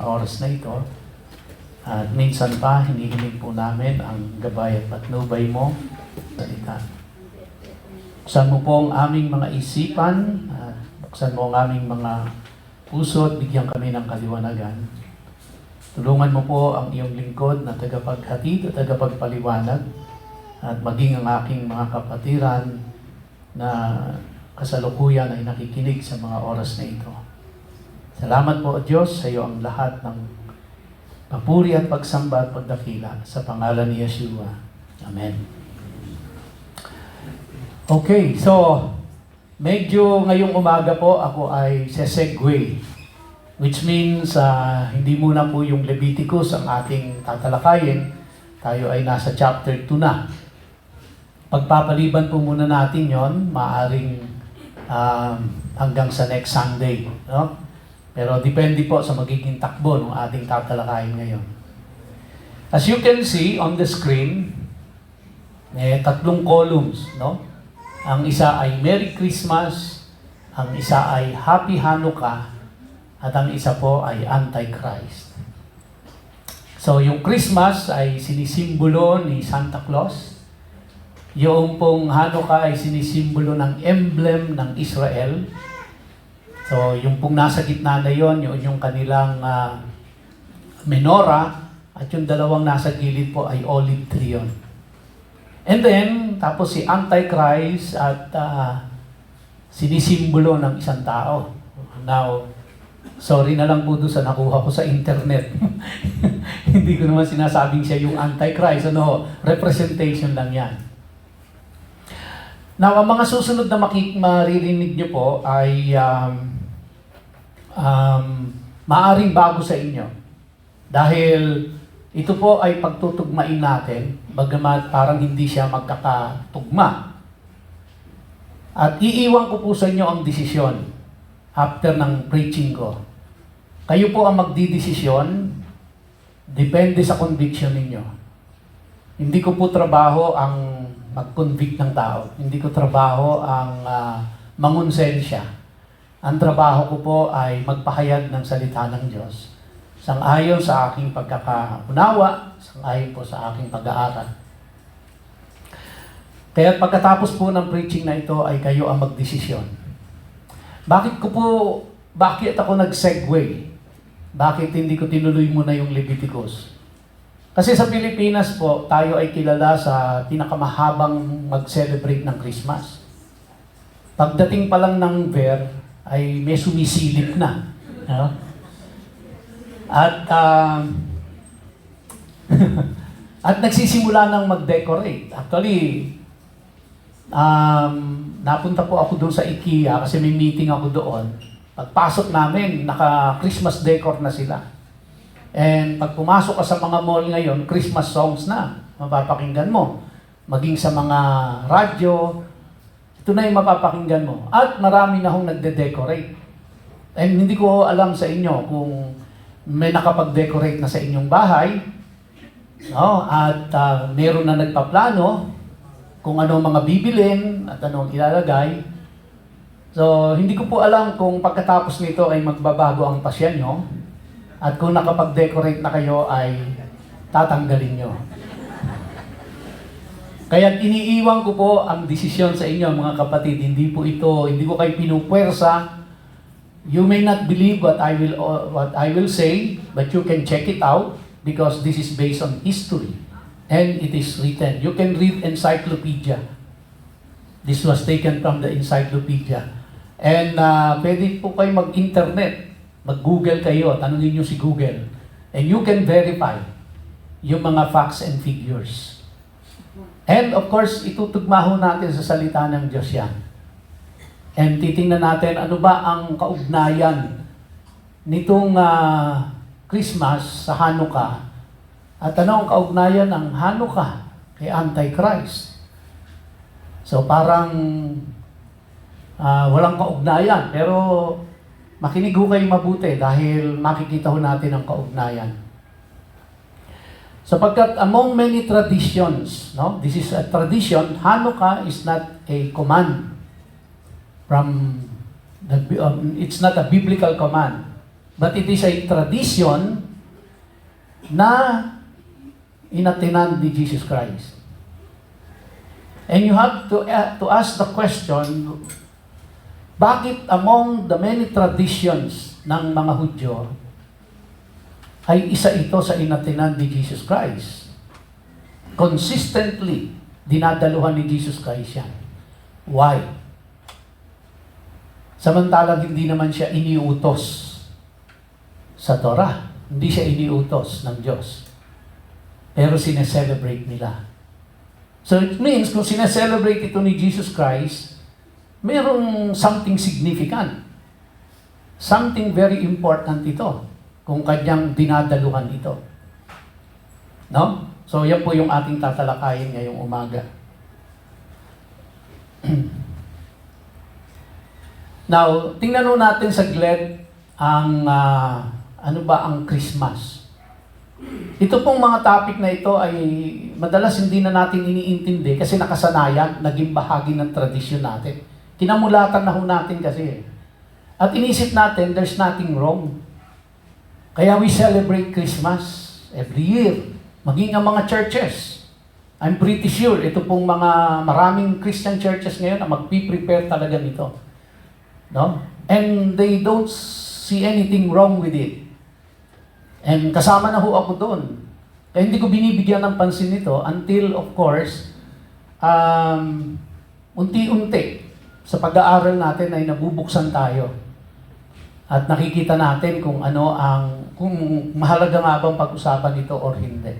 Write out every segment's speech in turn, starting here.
mga oras na ito. At minsan pa, hinihiling po namin ang gabay at patnubay mo sa salita. Buksan mo po ang aming mga isipan, at buksan mo ang aming mga puso at bigyan kami ng kaliwanagan. Tulungan mo po ang iyong lingkod na tagapaghatid at tagapagpaliwanag at maging ang aking mga kapatiran na kasalukuyan ay nakikinig sa mga oras na ito. Salamat po, Diyos, sa iyo ang lahat ng papuri at pagsamba at pagdakila sa pangalan ni Yeshua. Amen. Okay, so medyo ngayong umaga po ako ay sesegue, which means hindi muna po yung Leviticus ang ating tatalakayin. Tayo ay nasa chapter 2 na. Pagpapaliban po muna natin yon, maaring hanggang sa next Sunday. No? Pero depende po sa magiging takbo ng ating tatalakayin ngayon. As you can see on the screen, tatlong columns. No? Ang isa ay Merry Christmas, ang isa ay Happy Hanukkah, at ang isa po ay Antichrist. So yung Christmas ay sinisimbolo ni Santa Claus. Yung pong Hanukkah ay sinisimbolo ng emblem ng Israel. So yung pong nasa gitna na yon, yung kanilang menorah, at yung dalawang nasa gilid po ay olive tree yun. And then, tapos si Antichrist at sinisimbolo ng isang tao. Now, sorry na lang po doon sa nakuha ko sa internet. Hindi ko naman sinasabing siya yung Antichrist. Representation lang yan. Now, ang mga susunod na maririnig nyo po ay maaring bago sa inyo. Dahil ito po ay pagtutugmain natin, bagamat parang hindi siya magkakatugma. At iiwan ko po sa inyo ang desisyon after ng preaching ko. Kayo po ang magdidesisyon, depende sa conviction ninyo. Hindi ko po trabaho ang mag-convict ng tao. Hindi ko trabaho ang mangonsensya. Ang trabaho ko po ay magpahayag ng salita ng Diyos. Sang-ayon sa aking pagkakaunawa, sang-ayon po sa aking pag-aaral. Kaya pagkatapos po ng preaching na ito ay kayo ang magdesisyon. Bakit ako nag-segue? Bakit hindi ko tinuloy muna yung Leviticus? Kasi sa Pilipinas po, tayo ay kilala sa pinakamahabang mag-celebrate ng Christmas. Pagdating pa lang ng Ver, ay may sumisilip na. At at nagsisimula ng mag-decorate. Actually, napunta po ako doon sa IKEA kasi may meeting ako doon. Pagpasok namin, naka-Christmas decor na sila. And pag pumasok ka sa mga mall ngayon, Christmas songs na mapapakinggan mo. Maging sa mga radyo, ito na yung mapapakinggan mo. At marami na hong nagde-decorate. And hindi ko alam sa inyo kung may nakapag-decorate na sa inyong bahay, no? At meron na nagpaplano kung ano mga bibilin at anong ilalagay. So, hindi ko po alam kung pagkatapos nito ay magbabago ang pasyan nyo at kung nakapag-decorate na kayo ay tatanggalin nyo. Kaya iniiwan ko po ang desisyon sa inyo, mga kapatid. Hindi ko kayo pinupwersa. You may not believe what I will say, but you can check it out because this is based on history and it is written. You can read encyclopedia. This was taken from the encyclopedia. And pwede po kayo mag-internet, mag-Google kayo, tanungin nyo si Google. And you can verify yung mga facts and figures. And of course, itutugma ho natin sa salita ng Diyos yan. And titingnan natin ano ba ang kaugnayan nitong Christmas sa Hanukkah at ano ang kaugnayan ng Hanukkah kay Antichrist. So parang walang kaugnayan, pero makinig ho kayo mabuti dahil makikita ho natin ang kaugnayan. Sapagkat among many traditions, no, this is a tradition, Hanukkah is not a command from it's not a biblical command, but it is a tradition na inatinan ni Jesus Christ. And you have to ask the question, bakit among the many traditions ng mga Hudyo ay isa ito sa inatinan ni Jesus Christ? Consistently, dinadaluhan ni Jesus Christ yan. Why? Samantalang hindi naman siya iniutos sa Torah. Hindi siya iniutos ng Diyos. Pero sineselebrate nila. So it means, kung sineselebrate ito ni Jesus Christ, mayroong something significant. Something very important ito kung kanyang dinadaluhan ito. No? So yan po yung ating tatalakayin ngayong umaga. Now, tingnan mo natin saglit ang ano ba ang Christmas. Ito pong mga topic na ito ay madalas hindi na natin iniintindi kasi nakasanayan, naging bahagi ng tradisyon natin. Kinamulatan na ho natin kasi. At inisip natin, there's nothing wrong. Kaya we celebrate Christmas every year. Maging ang mga churches. I'm pretty sure, ito pong mga maraming Christian churches ngayon na magpiprepare talaga nito. No? And they don't see anything wrong with it. And kasama na ho ako doon. Kaya hindi ko binibigyan ng pansin nito until, of course, unti-unti sa pag-aaral natin ay nabubuksan tayo. At nakikita natin kung ano kung mahalaga nga bang pag-usapan ito or hindi.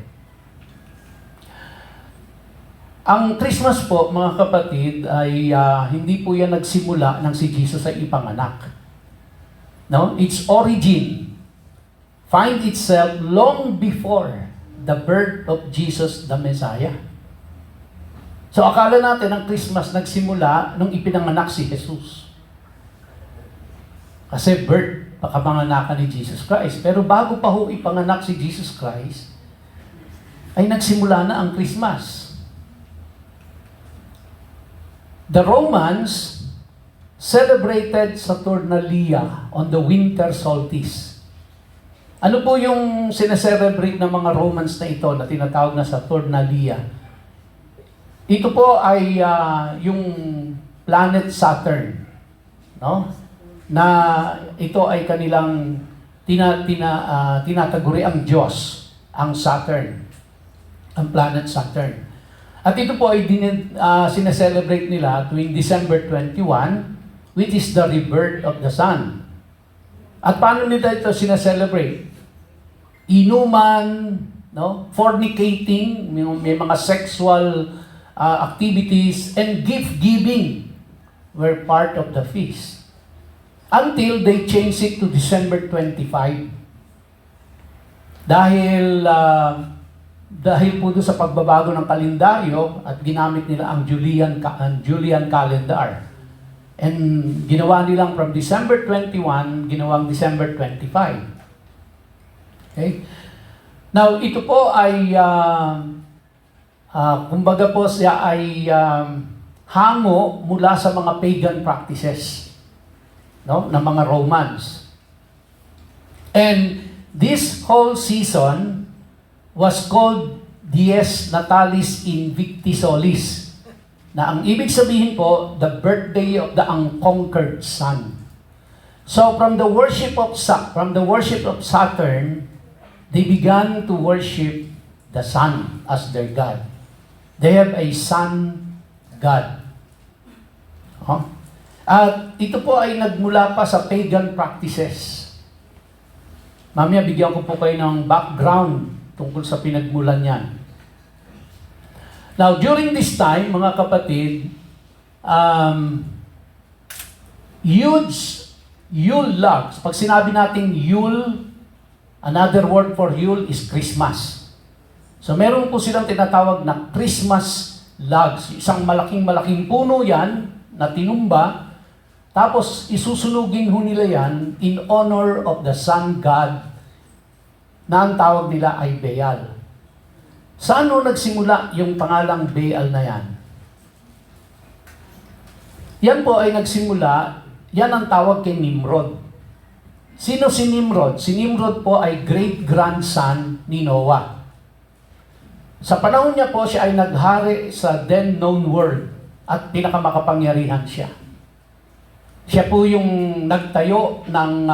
Ang Christmas po, mga kapatid, ay hindi po yan nagsimula nang si Jesus ay ipanganak. No? Its origin find itself long before the birth of Jesus the Messiah. So akala natin ang Christmas nagsimula nung ipinanganak si Jesus. Kasi birth, pagkamanganakan ni Jesus Christ. Pero bago pa ho ipanganak si Jesus Christ, ay nagsimula na ang Christmas. The Romans celebrated Saturnalia on the winter solstice. Ano po yung sineselebrate ng mga Romans na ito na tinatawag na Saturnalia? Ito po ay yung planet Saturn, no? Na ito ay kanilang tinataguri ang Diyos, ang Saturn, ang planet Saturn. At ito po ay sineselebrate nila tuwing December 21, which is the rebirth of the sun. At paano nila ito sineselebrate? Inuman, no? Fornicating, may mga sexual activities, and gift-giving were part of the feast. Until they changed it to December 25. Dahil po doon sa pagbabago ng kalendaryo at ginamit nila ang Julian calendar. And ginawa nilang from December 21, ginawang December 25. Okay? Now, ito po ay, kumbaga po siya ay hango mula sa mga pagan practices, no, ng mga Romans. And this whole season was called Dies Natalis Invicti Solis, na ang ibig sabihin po, the birthday of the unconquered sun. So from the worship of Saturn, they began to worship the sun as their god. They have a sun god. At ito po ay nagmula pa sa pagan practices. Mamaya bigyan ko po kayo ng background tungkol sa pinagmulan niyan. Now, during this time, mga kapatid, Yule logs. Pag sinabi natin Yule, another word for Yule is Christmas. So meron po silang tinatawag na Christmas logs. Isang malaking puno yan na tinumba, tapos isusunugin ho nila yan in honor of the sun god na ang tawag nila ay Baal. Saan ho nagsimula yung pangalang Baal na yan? Yan po ay nagsimula, yan ang tawag kay Nimrod. Sino si Nimrod? Si Nimrod po ay great-grandson ni Noah. Sa panahon niya po, siya ay naghari sa then known world at pinakamakapangyarihan siya. Siya po yung nagtayo ng,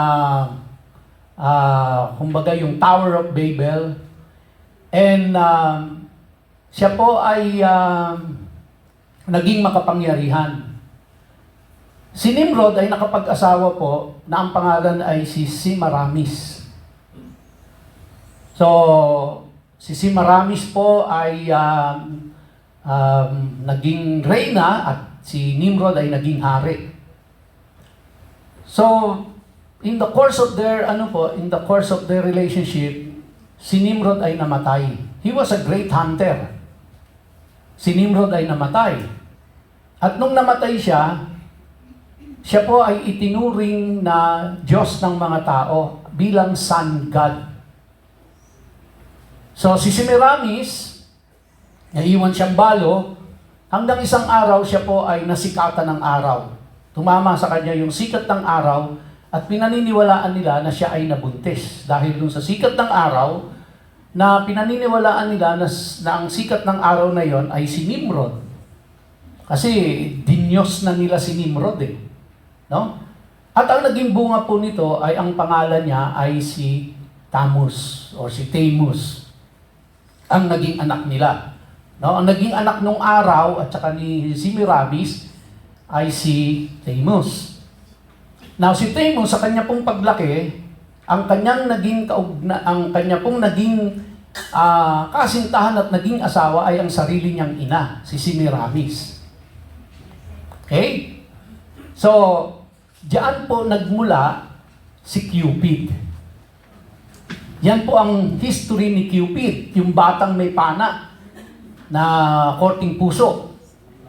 kumbaga yung Tower of Babel. And siya po ay naging makapangyarihan. Si Nimrod ay nakapag-asawa po na ang pangalan ay si Semiramis. So, si Semiramis po ay naging reyna at si Nimrod ay naging hari. So, in the course of their relationship, si Nimrod ay namatay. He was a great hunter. Si Nimrod ay namatay. At nung namatay siya, siya po ay itinuring na Diyos ng mga tao bilang sun god. So si Semiramis, naiwan siyang balo, hanggang isang araw siya po ay nasikatan ng araw. Tumama sa kanya yung sikat ng araw at pinaniniwalaan nila na siya ay nabuntis. Dahil dun sa sikat ng araw, na pinaniniwalaan nila na ang sikat ng araw na yon ay si Nimrod. Kasi dinyos na nila si Nimrod eh. No? At ang naging bunga po nito ay ang pangalan niya ay si Tammuz or si Tammuz. Ang naging anak nila. No? Ang naging anak nung araw at saka ni Semiramis ay si Tammuz. Now si Tammuz sa kanya pong paglaki, ang kanyang naging kasintahan at naging asawa ay ang sarili niyang ina, si Semiramis. Okay? So, diyan po nagmula si Cupid. Yan po ang history ni Cupid, yung batang may pana na korting puso.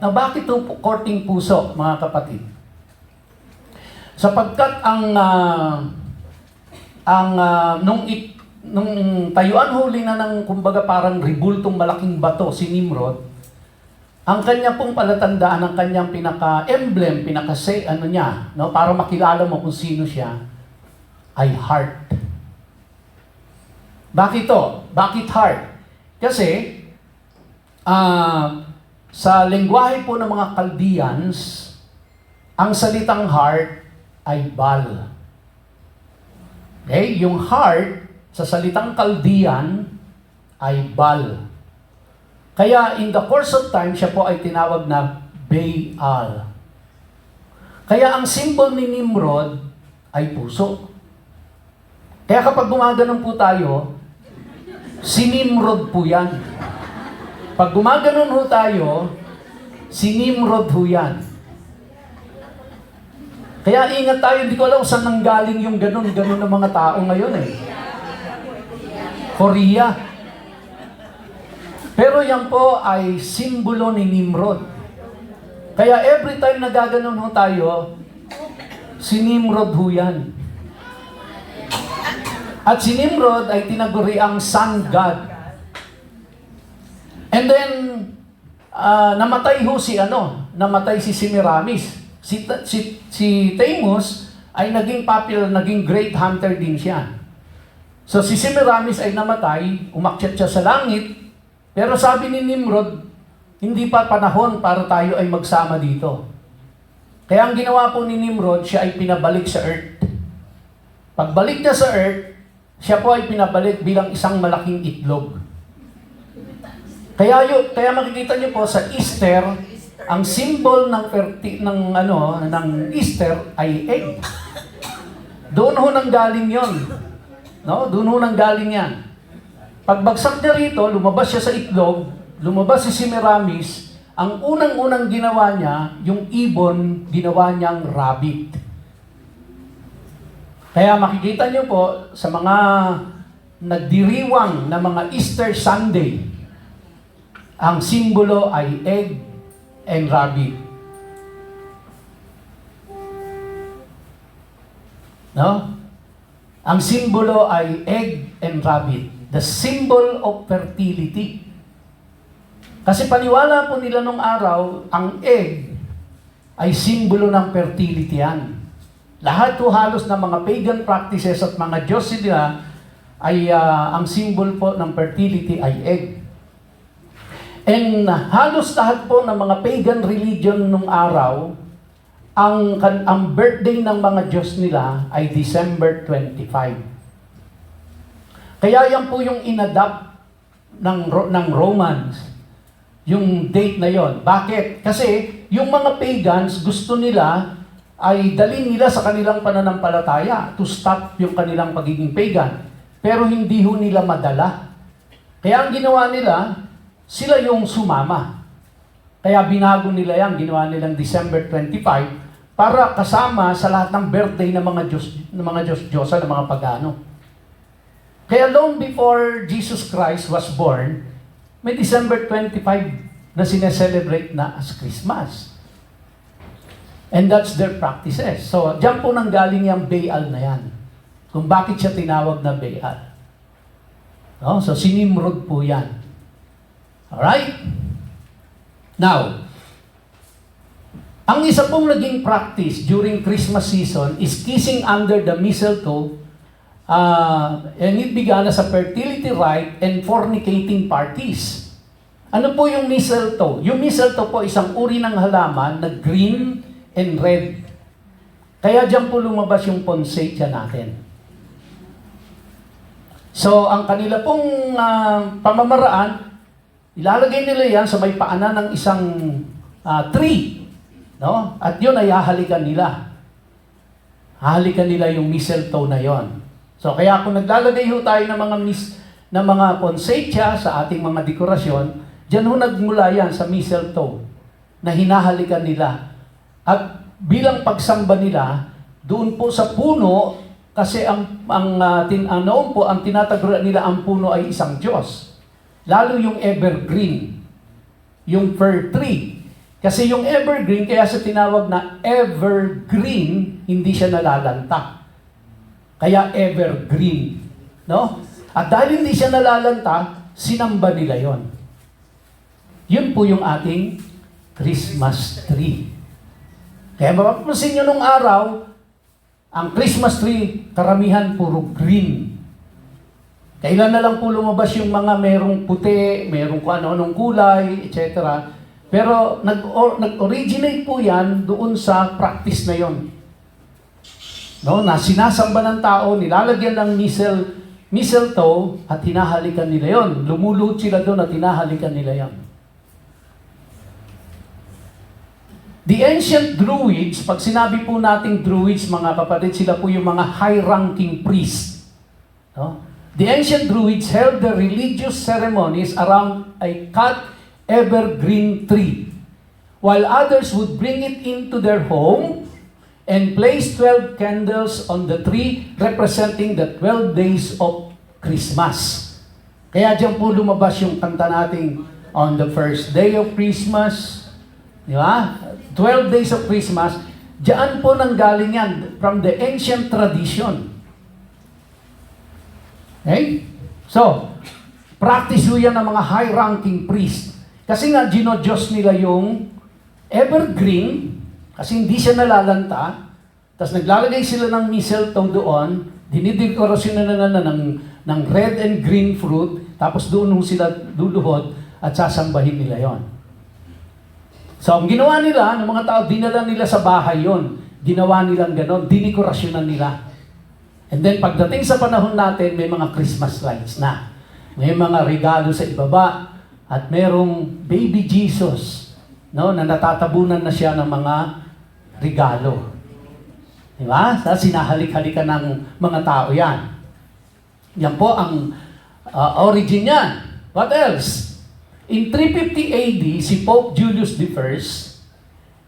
Na bakit ito korting puso, mga kapatid? Sapagkat nung tayuan huli na ng kumbaga parang ribultong malaking bato si Nimrod, ang kanya pong palatandaan, ang kanyang pinaka-emblem, para makilala mo kung sino siya, ay heart. Bakit to? Bakit heart? Kasi, sa lengguwahe po ng mga Chaldeans, ang salitang heart ay bal. Okay? Yung heart, sa salitang Chaldean, ay bal. Kaya in the course of time, siya po ay tinawag na Baal. Kaya ang symbol ni Nimrod ay puso. Kaya kapag gumaganon po tayo, si Nimrod po yan. Pag gumaganon ho tayo, si Nimrod ho yan. Kaya ingat tayo, hindi ko alam saan nanggaling yung ganon ng mga tao ngayon eh. Korea. Pero yan po ay simbolo ni Nimrod. Kaya every time na gaganon ho tayo, si Nimrod ho yan. At si Nimrod ay tinaguri ang sun god. And then, namatay si Semiramis. Si Tammuz ay naging popular, naging great hunter din siya. So si Semiramis ay namatay, umakyat siya sa langit, pero sabi ni Nimrod, hindi pa panahon para tayo ay magsama dito. Kaya ang ginawa po ni Nimrod, siya ay pinabalik sa earth. Pagbalik niya sa earth, siya po ay pinabalik bilang isang malaking itlog. Kaya makikita niyo po sa Easter, ang symbol ng Easter ay egg. Doon ho nang galing 'yon. No? Doon ho nang galing 'yan. Pagbagsak niya rito, lumabas siya sa itlog, lumabas si Semiramis, ang unang-unang ginawa niya, yung ibon, ginawa niyang rabbit. Kaya makikita niyo po sa mga nagdiriwang na mga Easter Sunday, ang simbolo ay egg and rabbit. No? Ang simbolo ay egg and rabbit. The symbol of fertility. Kasi paniwala po nila nung araw, ang egg ay simbolo ng fertility yan. Lahat po halos ng mga pagan practices at mga Diyos nila ay ang symbol po ng fertility ay egg. And halos lahat po ng mga pagan religion nung araw, ang birthday ng mga Diyos nila ay December 25. Kaya yan po yung inadapt ng Romans, yung date na yon. Bakit? Kasi yung mga pagans, gusto nila ay dalhin nila sa kanilang pananampalataya to stop yung kanilang pagiging pagan. Pero hindi ho nila madala. Kaya ang ginawa nila, sila yung sumama. Kaya binago nila yan, ginawa nilang December 25 para kasama sa lahat ng birthday ng mga Diyos-Diyosa, ng mga pagano. Kaya long before Jesus Christ was born, may December 25 na sineselebrate na as Christmas. And that's their practices. So, diyan po nanggaling yung Baal na yan. Kung bakit siya tinawag na Baal. No? So, si Nimrod po yan. Alright? Now, ang isa pong naging practice during Christmas season is kissing under the mistletoe, and it began as a fertility rite and fornicating parties. Ano po yung mistletoe? Yung mistletoe po isang uri ng halaman na green and red. Kaya dyan po lumabas yung poinsettia natin. So, ang kanila pong pamamaraan, ilalagay nila yan sa may paanan ng isang tree. No? At yun ay hahalikan nila. Hahalikan nila yung mistletoe na yon. So, kaya kung naglalagay ho tayo ng mga poinsettia sa ating mga dekorasyon, dyan ho nagmula yan sa mistletoe na hinahalikan nila. At bilang pagsamba nila, doon po sa puno, kasi noon po, ang tinataguran nila ang puno ay isang Diyos. Lalo yung evergreen, yung fir tree. Kasi yung evergreen, kaya sa tinawag na evergreen, hindi siya nalalanta. Kaya evergreen. No? At dahil hindi siya nalalanta, sinamba nila yon. Yun po yung ating Christmas tree. Kaya mapapansin nyo nung araw, ang Christmas tree, karamihan puro green. Kailan na lang po lumabas yung mga merong puti, merong kung ano-anong kulay, etc. Pero nag-originate po yan doon sa practice na yon. No, na sinasamba ng tao, nilalagyan ng mistletoe at hinahalikan nila yon. Lumuluhod sila doon at hinahalikan nila yon. The ancient Druids, pag sinabi po nating Druids, mga kapatid, sila po yung mga high-ranking priests. No? The ancient Druids held their religious ceremonies around a cut evergreen tree, while others would bring it into their home and place 12 candles on the tree representing the 12 days of Christmas. Kaya diyan po lumabas yung kanta nating on the first day of Christmas, di ba? 12 days of Christmas, diyan po nanggaling yan from the ancient tradition. Okay? So, practice ho yan ng mga high-ranking priests. Kasi nga, Diyos nila yung evergreen, kasi hindi siya nalalanta, tapos naglalagay sila ng mistletoe doon, dinidekorasyon na ng red and green fruit, tapos doon sila luluhod at sasambahin nila yon. So, ang ginawa nila, ng mga tao, dinala nila sa bahay yon. Ginawa nilang ganon, dinikorasyonan nila. And then, pagdating sa panahon natin, may mga Christmas lights na. May mga regalo sa ibaba. At merong baby Jesus, no, na natatabunan na siya ng mga regalo. Di ba? Sinahalik-halikan ng mga tao yan. Yan po ang origin niyan. What else? In 350 AD, si Pope Julius I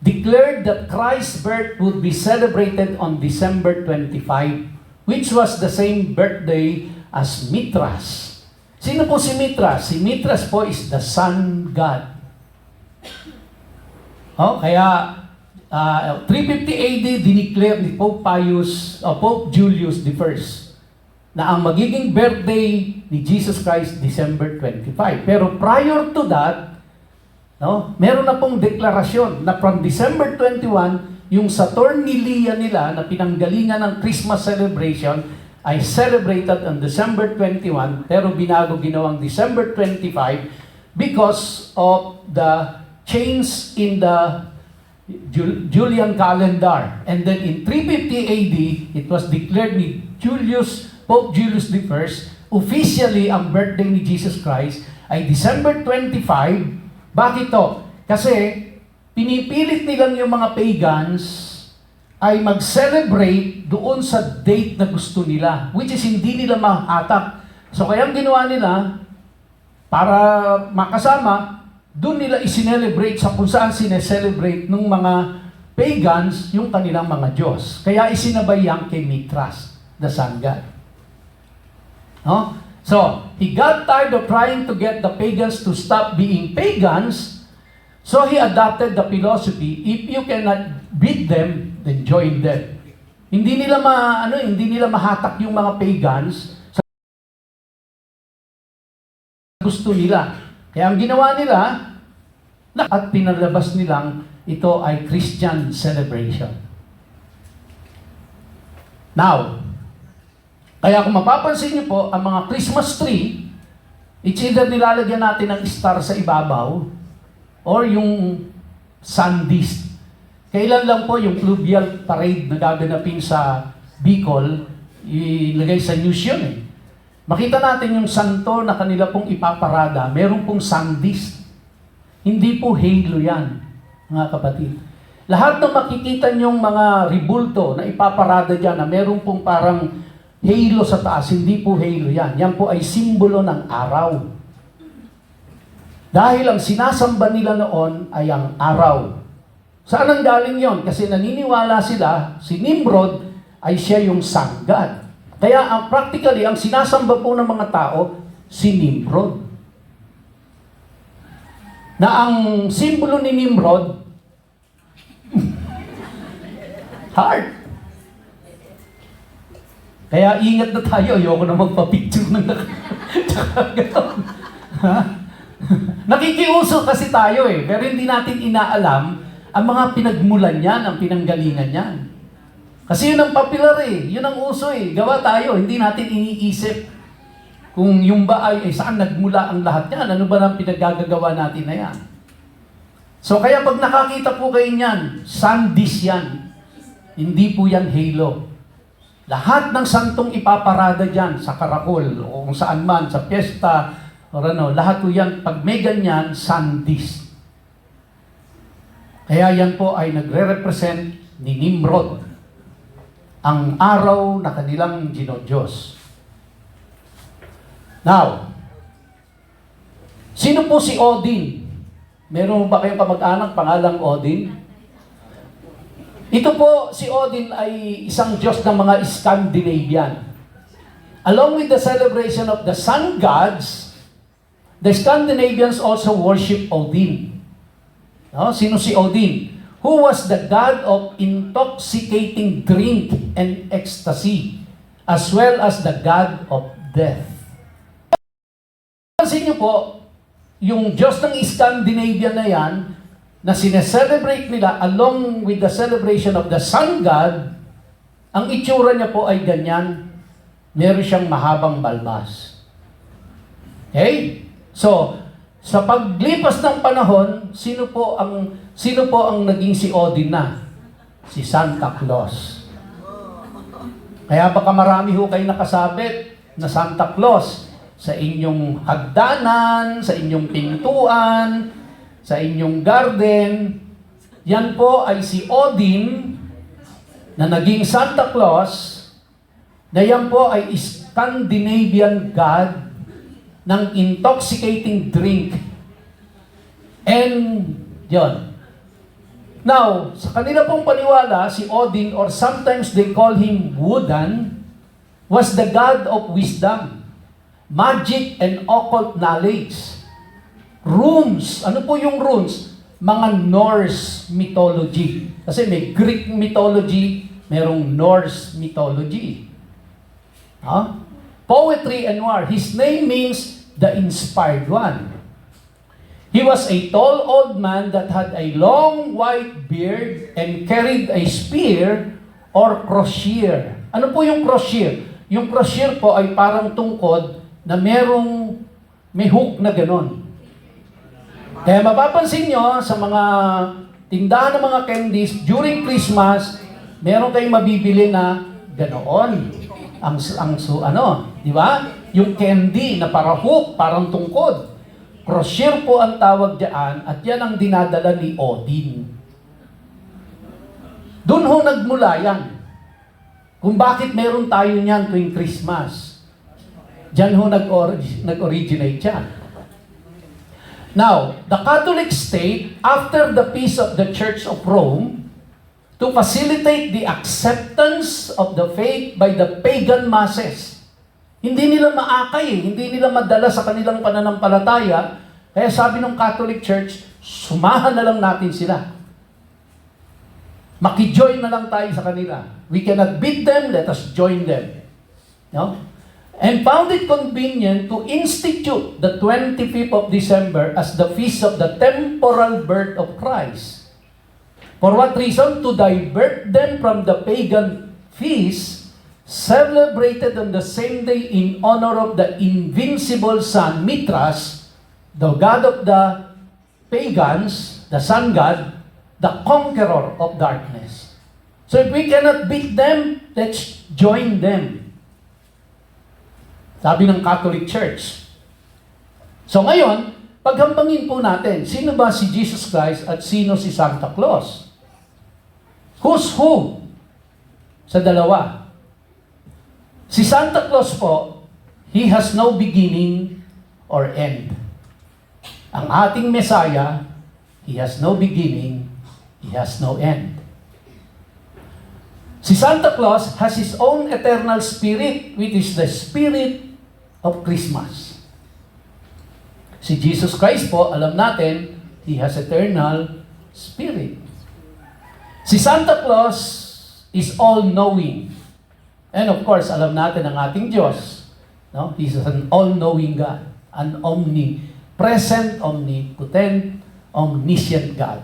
declared that Christ's birth would be celebrated on December 25, which was the same birthday as Mithras. Sino po si Mithras? Si Mithras po is the sun god. Kaya 350 AD dineclare ni Pope Julius I na ang magiging birthday ni Jesus Christ December 25. Pero prior to that, no, meron na pong deklarasyon na from December 21, yung Saturnalia nila na pinanggalingan ng Christmas celebration ay celebrated on December 21, pero binago ginawang December 25 because of the change in the Julian calendar. And then in 350 AD, it was declared ni Pope Julius I, officially ang birthday ni Jesus Christ ay December 25. Bakit to? Kasi pinipilit nilang yung mga pagans ay mag-celebrate doon sa date na gusto nila, which is hindi nila mahatak. So kaya ang ginawa nila, para makasama, doon nila isinelebrate sa kung saan sineselebrate ng mga pagans yung kanilang mga Diyos. Kaya isinabay yan kay Mithras, the sun god. No? So, he got tired of trying to get the pagans to stop being pagans, so he adopted the philosophy, if you cannot beat them, then join them. Hindi nila mahatak yung mga pagans sa gusto nila. Kaya ang ginawa nila, at pinalabas nilang ito ay Christian celebration. Now, kaya kung mapapansin niyo po, ang mga Christmas tree, it's either nilalagyan natin ng star sa ibabaw or yung sun disk. Kailan lang po yung fluvial parade na gaganapin sa Bicol, ilagay sa news yun eh. Makita natin yung santo na kanila pong ipaparada, meron pong sun disk. Hindi po halo yan, mga kapatid. Lahat ng makikita niyong mga ribulto na ipaparada dyan na meron pong parang halo sa taas, hindi po halo yan. Yan po ay simbolo ng araw. Dahil ang sinasamba nila noon ay ang araw. Saan ang galing yon? Kasi naniniwala sila, si Nimrod ay siya yung sun god. Kaya practically, ang sinasamba po ng mga tao, si Nimrod. Na ang simbolo ni Nimrod, heart. Kaya ingat na tayo, ayoko na magpa-picture ng nakikiuso kasi tayo eh, pero hindi natin inaalam ang mga pinagmulan niyan, ang pinanggalingan niyan. Kasi yun ang popular eh, yun ang uso eh, gawa tayo, hindi natin iniisip kung yung ba ay saan nagmula ang lahat yan, ano ba ang pinagagagawa natin na yan. So kaya pag nakakita po kayo niyan, sun disk yan, hindi po yan halo. Lahat ng santong ipaparada dyan sa karakol o kung saan man, sa piyesta, o ano, lahat po yan, pag may ganyan, sun disk. Kaya yan po ay nagre-represent ni Nimrod, ang araw na kanilang ginodiyos. Now, sino po si Odin? Meron ba kayong kamag-anak pangalang Odin? Ito po, si Odin ay isang Diyos ng mga Scandinavian. Along with the celebration of the sun gods, the Scandinavians also worship Odin. No? Sino si Odin? Who was the god of intoxicating drink and ecstasy, as well as the god of death. Pansin niyo po, yung Diyos ng Scandinavia na yan, na sineselebrate nila along with the celebration of the sun god, ang itsura niya po ay ganyan, meron siyang mahabang balbas. Okay? So, sa paglipas ng panahon, sino po ang naging si Odin na? Si Santa Claus. Kaya baka marami ho kayo nakasabit na Santa Claus sa inyong hagdanan, sa inyong pintuan, sa inyong garden. Yan po ay si Odin na naging Santa Claus, na yan po ay Scandinavian god ng intoxicating drink. And yon. Now, sa kanila pong paniwala, si Odin, or sometimes they call him Wodan, was the god of wisdom, magic, and occult knowledge. Runes. Ano po yung runes? Mga Norse mythology. Kasi may Greek mythology, merong Norse mythology. Poetry and war. His name means the inspired one. He was a tall old man that had a long white beard and carried a spear or crosier. Ano po yung crosier? Yung crosier po ay parang tungkod na may hook na ganon. Kaya mapapansin nyo sa mga tindahan ng mga candies, during Christmas, meron kayong mabibili na ganoon. Di ba? Yung candy na para hook, parang tungkod. Crosier po ang tawag diyan at yan ang dinadala ni Odin. Doon ho nagmula yan. Kung bakit meron tayo niyan tuwing Christmas. Diyan ho nag-originate yan. Now, the Catholic state, after the peace of the Church of Rome, to facilitate the acceptance of the faith by the pagan masses, hindi nila maakay, hindi nila madala sa kanilang pananampalataya. Kaya sabi ng Catholic Church, sumahan na lang natin sila. Makijoin na lang tayo sa kanila. We cannot beat them, let us join them. No? And found it convenient to institute the 25th of December as the feast of the temporal birth of Christ. For what reason? To divert them from the pagan feast celebrated on the same day in honor of the invincible sun Mithras, the god of the pagans, the sun god, the conqueror of darkness. So if we cannot beat them, let's join them. Sabi ng Catholic Church. So ngayon, paghambangin po natin, sino ba si Jesus Christ at sino si Santa Claus? Who's who? Sa dalawa. Si Santa Claus po, he has no beginning or end. Ang ating Messiah, he has no beginning, he has no end. Si Santa Claus has his own eternal spirit, which is the spirit of Christmas. Si Jesus Christ po, alam natin, he has eternal spirit. Si Santa Claus is all-knowing. And of course, alam natin ang ating Diyos. No? He's an all-knowing God. An omnipresent, omnipotent, omniscient God.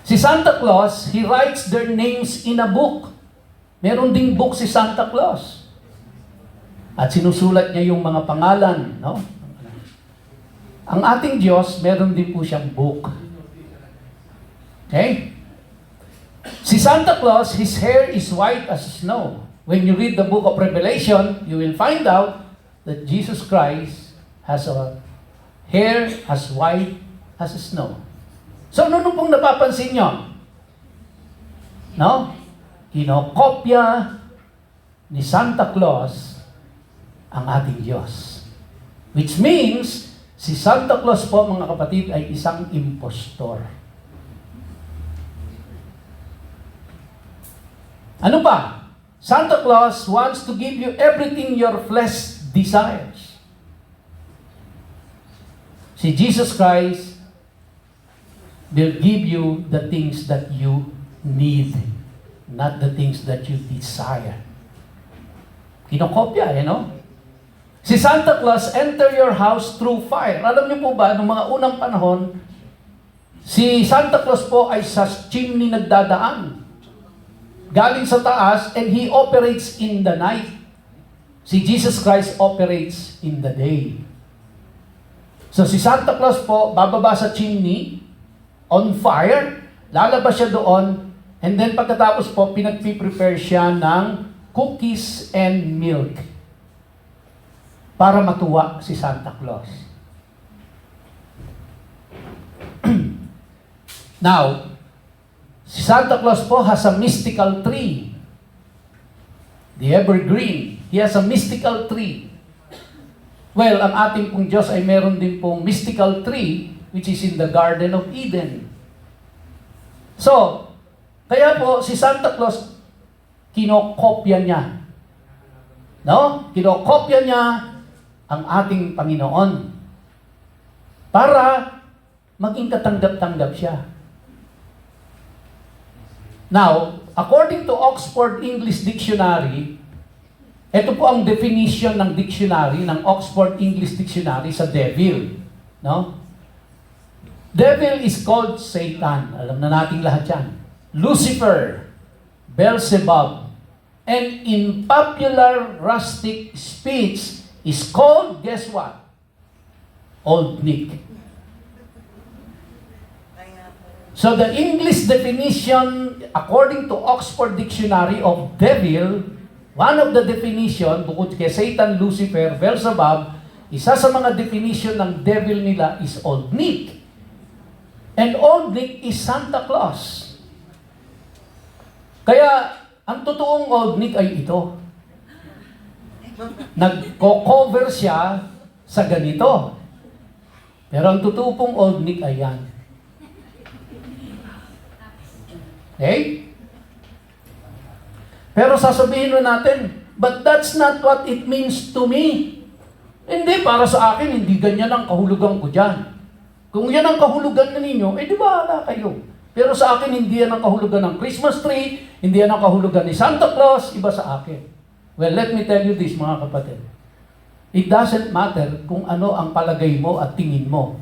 Si Santa Claus, he writes their names in a book. Meron ding book si Santa Claus. At sinusulat niya yung mga pangalan. No? Ang ating Diyos, meron din po siyang book. Okay? Si Santa Claus, his hair is white as snow. When you read the book of Revelation, you will find out that Jesus Christ has a hair as white as snow. So, ano pong napapansin nyo? No? Kinokopya ni Santa Claus ang ating Diyos. Which means, si Santa Claus po, mga kapatid, ay isang impostor. Ano pa? Santa Claus wants to give you everything your flesh desires. Si Jesus Christ will give you the things that you need, not the things that you desire. Kinokopya, no? Si Santa Claus enter your house through fire. Alam niyo po ba, noong mga unang panahon, si Santa Claus po ay sa chimney nagdadaan. Galing sa taas, and he operates in the night. Si Jesus Christ operates in the day. So si Santa Claus po, bababa sa chimney, on fire, lalabas siya doon, and then pagkatapos po, pinagpiprepare siya ng cookies and milk para matuwa si Santa Claus. Now, si Santa Claus po has a mystical tree. The evergreen. He has a mystical tree. Well, ang ating pong Diyos ay meron din pong mystical tree which is in the Garden of Eden. So, kaya po si Santa Claus kinokopya niya. No? Kinokopya niya ang ating Panginoon para maging katanggap-tanggap siya. Now, according to Oxford English Dictionary, ito po ang definition ng dictionary, ng Oxford English Dictionary sa devil. No? Devil is called Satan. Alam na nating lahat yan. Lucifer, Beelzebub, and in popular rustic speech is called, guess what? Old Nick. So the English definition, according to Oxford Dictionary of devil, one of the definition, bukod kay Satan, Lucifer, Beelzebub, isa sa mga definition ng devil nila is Old Nick. And Old Nick is Santa Claus. Kaya, ang totoong Old Nick ay ito. Nagko-cover siya sa ganito. Pero ang totoo pong Old Nick ay yan. Okay? Pero sasabihin mo natin, but that's not what it means to me. Hindi, para sa akin, hindi ganyan ang kahulugan ko dyan. Kung yan ang kahulugan na ninyo, di ba ala kayo? Pero sa akin, hindi yan ang kahulugan ng Christmas tree, hindi yan ang kahulugan ni Santa Claus, iba sa akin. Well, let me tell you this, mga kapatid. It doesn't matter kung ano ang palagay mo at tingin mo.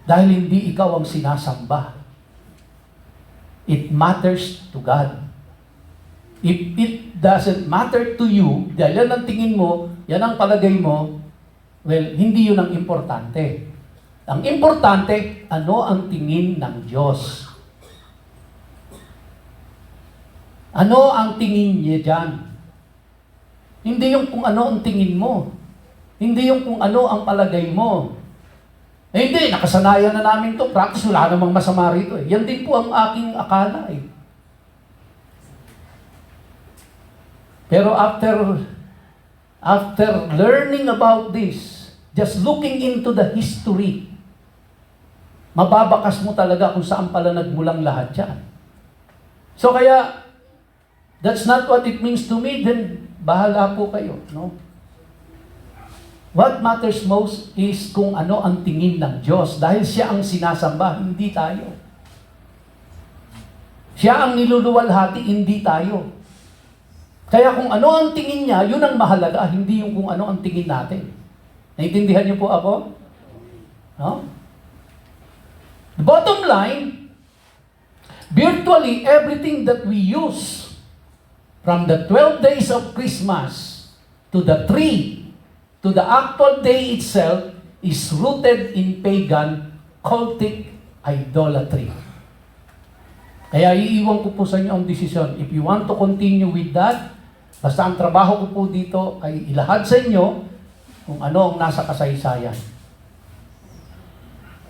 Dahil hindi ikaw ang sinasamba. It matters to God. If it doesn't matter to you, dahil yan ang tingin mo, yan ang palagay mo, well, hindi yun ang importante. Ang importante, ano ang tingin ng Diyos? Ano ang tingin niya dyan? Hindi yung kung ano ang tingin mo. Hindi yung kung ano ang palagay mo. Hindi, nakasanayan na namin to. Practice, wala namang masama rito. Yan din po ang aking akala. Pero after learning about this, just looking into the history, mababakas mo talaga kung saan pala nagmulang lahat yan. So kaya, that's not what it means to me, then bahala po kayo. No? What matters most is kung ano ang tingin ng Diyos. Dahil siya ang sinasamba, hindi tayo. Siya ang niluluwalhati, hindi tayo. Kaya kung ano ang tingin niya, yun ang mahalaga, hindi yung kung ano ang tingin natin. Naintindihan niyo po ako? No? The bottom line, virtually everything that we use, from the 12 days of Christmas to the tree, to the actual day itself, is rooted in pagan, cultic idolatry. Kaya iiwan ko po sa inyo ang desisyon. If you want to continue with that, basta ang trabaho ko po dito ay ilahad sa inyo kung ano ang nasa kasaysayan.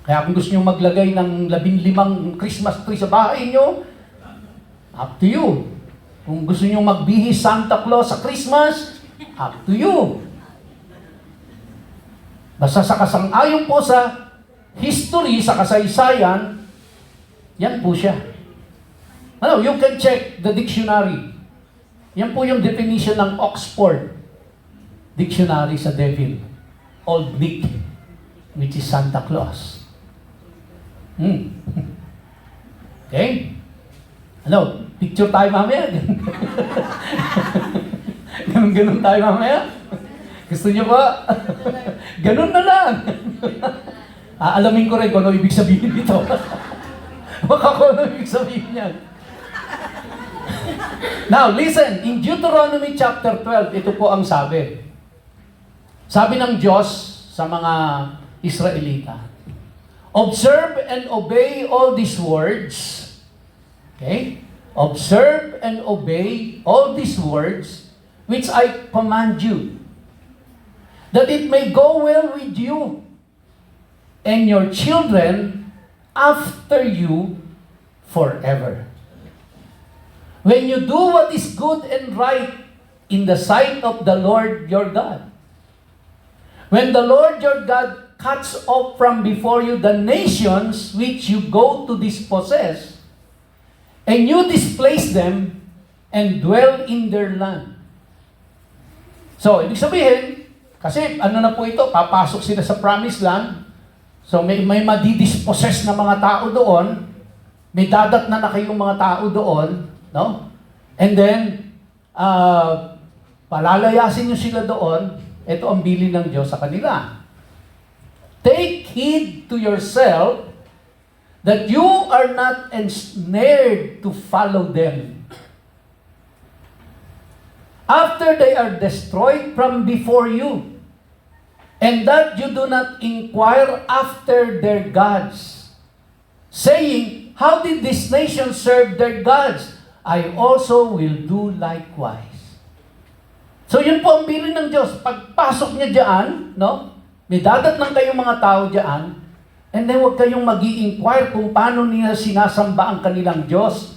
Kaya kung gusto nyo maglagay ng 15 Christmas tree sa bahay nyo, up to you. Kung gusto nyo magbihis Santa Claus sa Christmas, up to you. Basta sa kasang-ayon po sa history, sa kasaysayan, yan po siya. Ano, you can check the dictionary. Yan po yung definition ng Oxford Dictionary sa devil. Old Nick, which is Santa Claus. Okay? Ano, picture tayo mamaya? Ganun tayo mamaya? Gusto niyo ba? Ganun na lang. Aalamin ko rin kung ano ibig sabihin dito. Baka kung ano ibig sabihin yan. Now, listen. In Deuteronomy chapter 12, ito po ang sabi. Sabi ng Diyos sa mga Israelita, observe and obey all these words. Okay? Observe and obey all these words which I command you, that it may go well with you and your children after you forever. When you do what is good and right in the sight of the Lord your God. When the Lord your God cuts off from before you the nations which you go to dispossess, and you displace them and dwell in their land. So, ibig sabihin, kasi ano na po ito, papasok sila sa promised land, so may madidispossess na mga tao doon, may dadat na kayong mga tao doon, no? And then, palalayasin nyo sila doon, ito ang bilin ng Diyos sa kanila. Take heed to yourself that you are not ensnared to follow them. After they are destroyed from before you, and that you do not inquire after their gods, saying, how did this nation serve their gods? I also will do likewise. So yun po ang bilin ng Diyos. Pagpasok niya diyan, no? May dadatnan kayong mga tao diyan, and then huwag kayong mag-i-inquire kung paano nila sinasamba ang kanilang Diyos.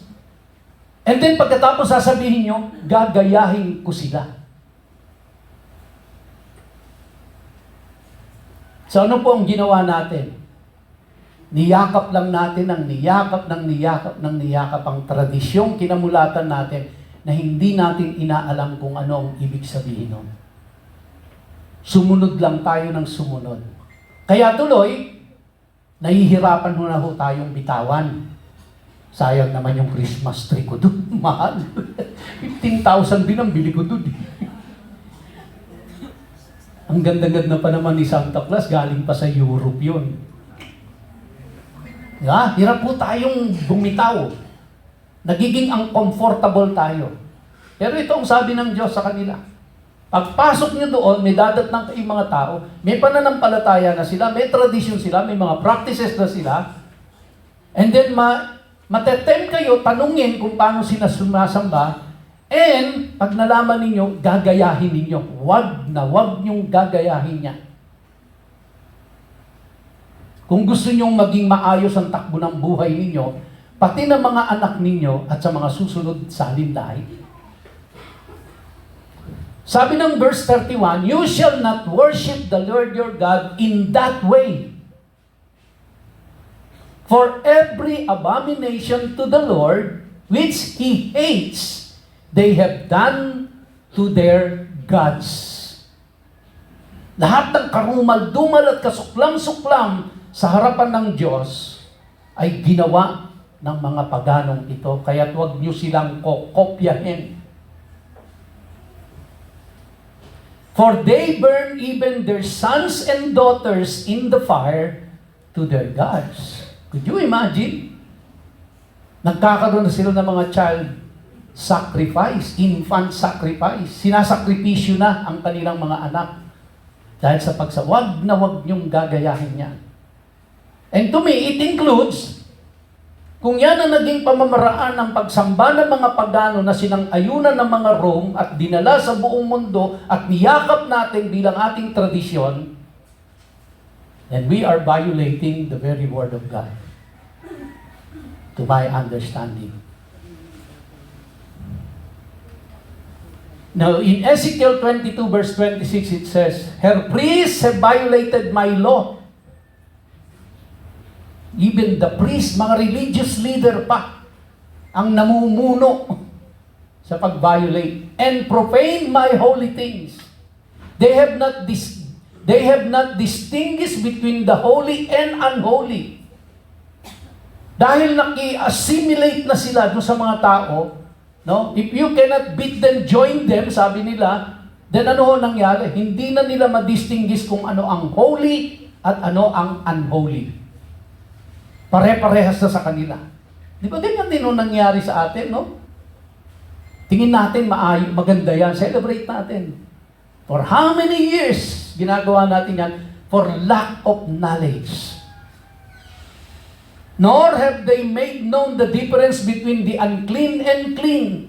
And then pagkatapos sasabihin nyo, gagayahin ko sila. So ano po ang ginawa natin? Niyakap lang natin ang niyakap ang tradisyong kinamulatan natin na hindi natin inaalam kung ano ang ibig sabihin nun. Sumunod lang tayo ng sumunod. Kaya tuloy, nahihirapan na ho tayong bitawan. Sayang naman yung Christmas tree ko doon. Mahal. 15,000 din ang bili ko doon. Ang ganda-ganda pa naman ni Santa Claus, galing pa sa Europe yun. Hirap po tayong bumitaw. Nagiging uncomfortable tayo. Pero ito ang sabi ng Diyos sa kanila. Pagpasok niyo doon, may dadatnan kayong mga tao, may pananampalataya na sila, may tradisyon sila, may mga practices na sila, and then matetempt kayo, tanungin kung paano sila sumasamba, and pag nalaman ninyo, gagayahin ninyo. Wag niyong gagayahin niya. Kung gusto nyong maging maayos ang takbo ng buhay ninyo, pati ng mga anak ninyo at sa mga susunod sa halindahay. Sabi ng verse 31, you shall not worship the Lord your God in that way. For every abomination to the Lord, which He hates, they have done to their gods. Lahat ng karumal-dumal at kasuklam-suklam sa harapan ng Diyos ay ginawa ng mga paganong ito. Kaya't huwag niyo silang kokopyahin. For they burn even their sons and daughters in the fire to their gods. Could you imagine? Nagkakaroon na sila ng mga child sacrifice, infant sacrifice. Sinasakripisyo na ang kanilang mga anak. Dahil sa wag niyong gagayahin yan. And to me, it includes, kung yan ang naging pamamaraan ng pagsamba ng mga pagano na sinang-ayunan ng mga Rome at dinala sa buong mundo at niyakap natin bilang ating tradisyon, then we are violating the very word of God. To my understanding. Now, in Ezekiel 22 verse 26, it says, her priests have violated my law. Even the priest, mga religious leader pa, ang namumuno sa pag-violate and profane my holy things. They have not distinguished between the holy and unholy. Dahil naki-assimilate na sila doon sa mga tao, no? If you cannot beat them, join them, sabi nila, then ano nangyari? Hindi na nila ma-distinguish kung ano ang holy at ano ang unholy. Pare-parehas na sa kanila. Di ba ganyan din ang nangyari sa atin, no? Tingin natin maganda yan, celebrate natin. For how many years ginagawa natin yan? For lack of knowledge. Nor have they made known the difference between the unclean and clean.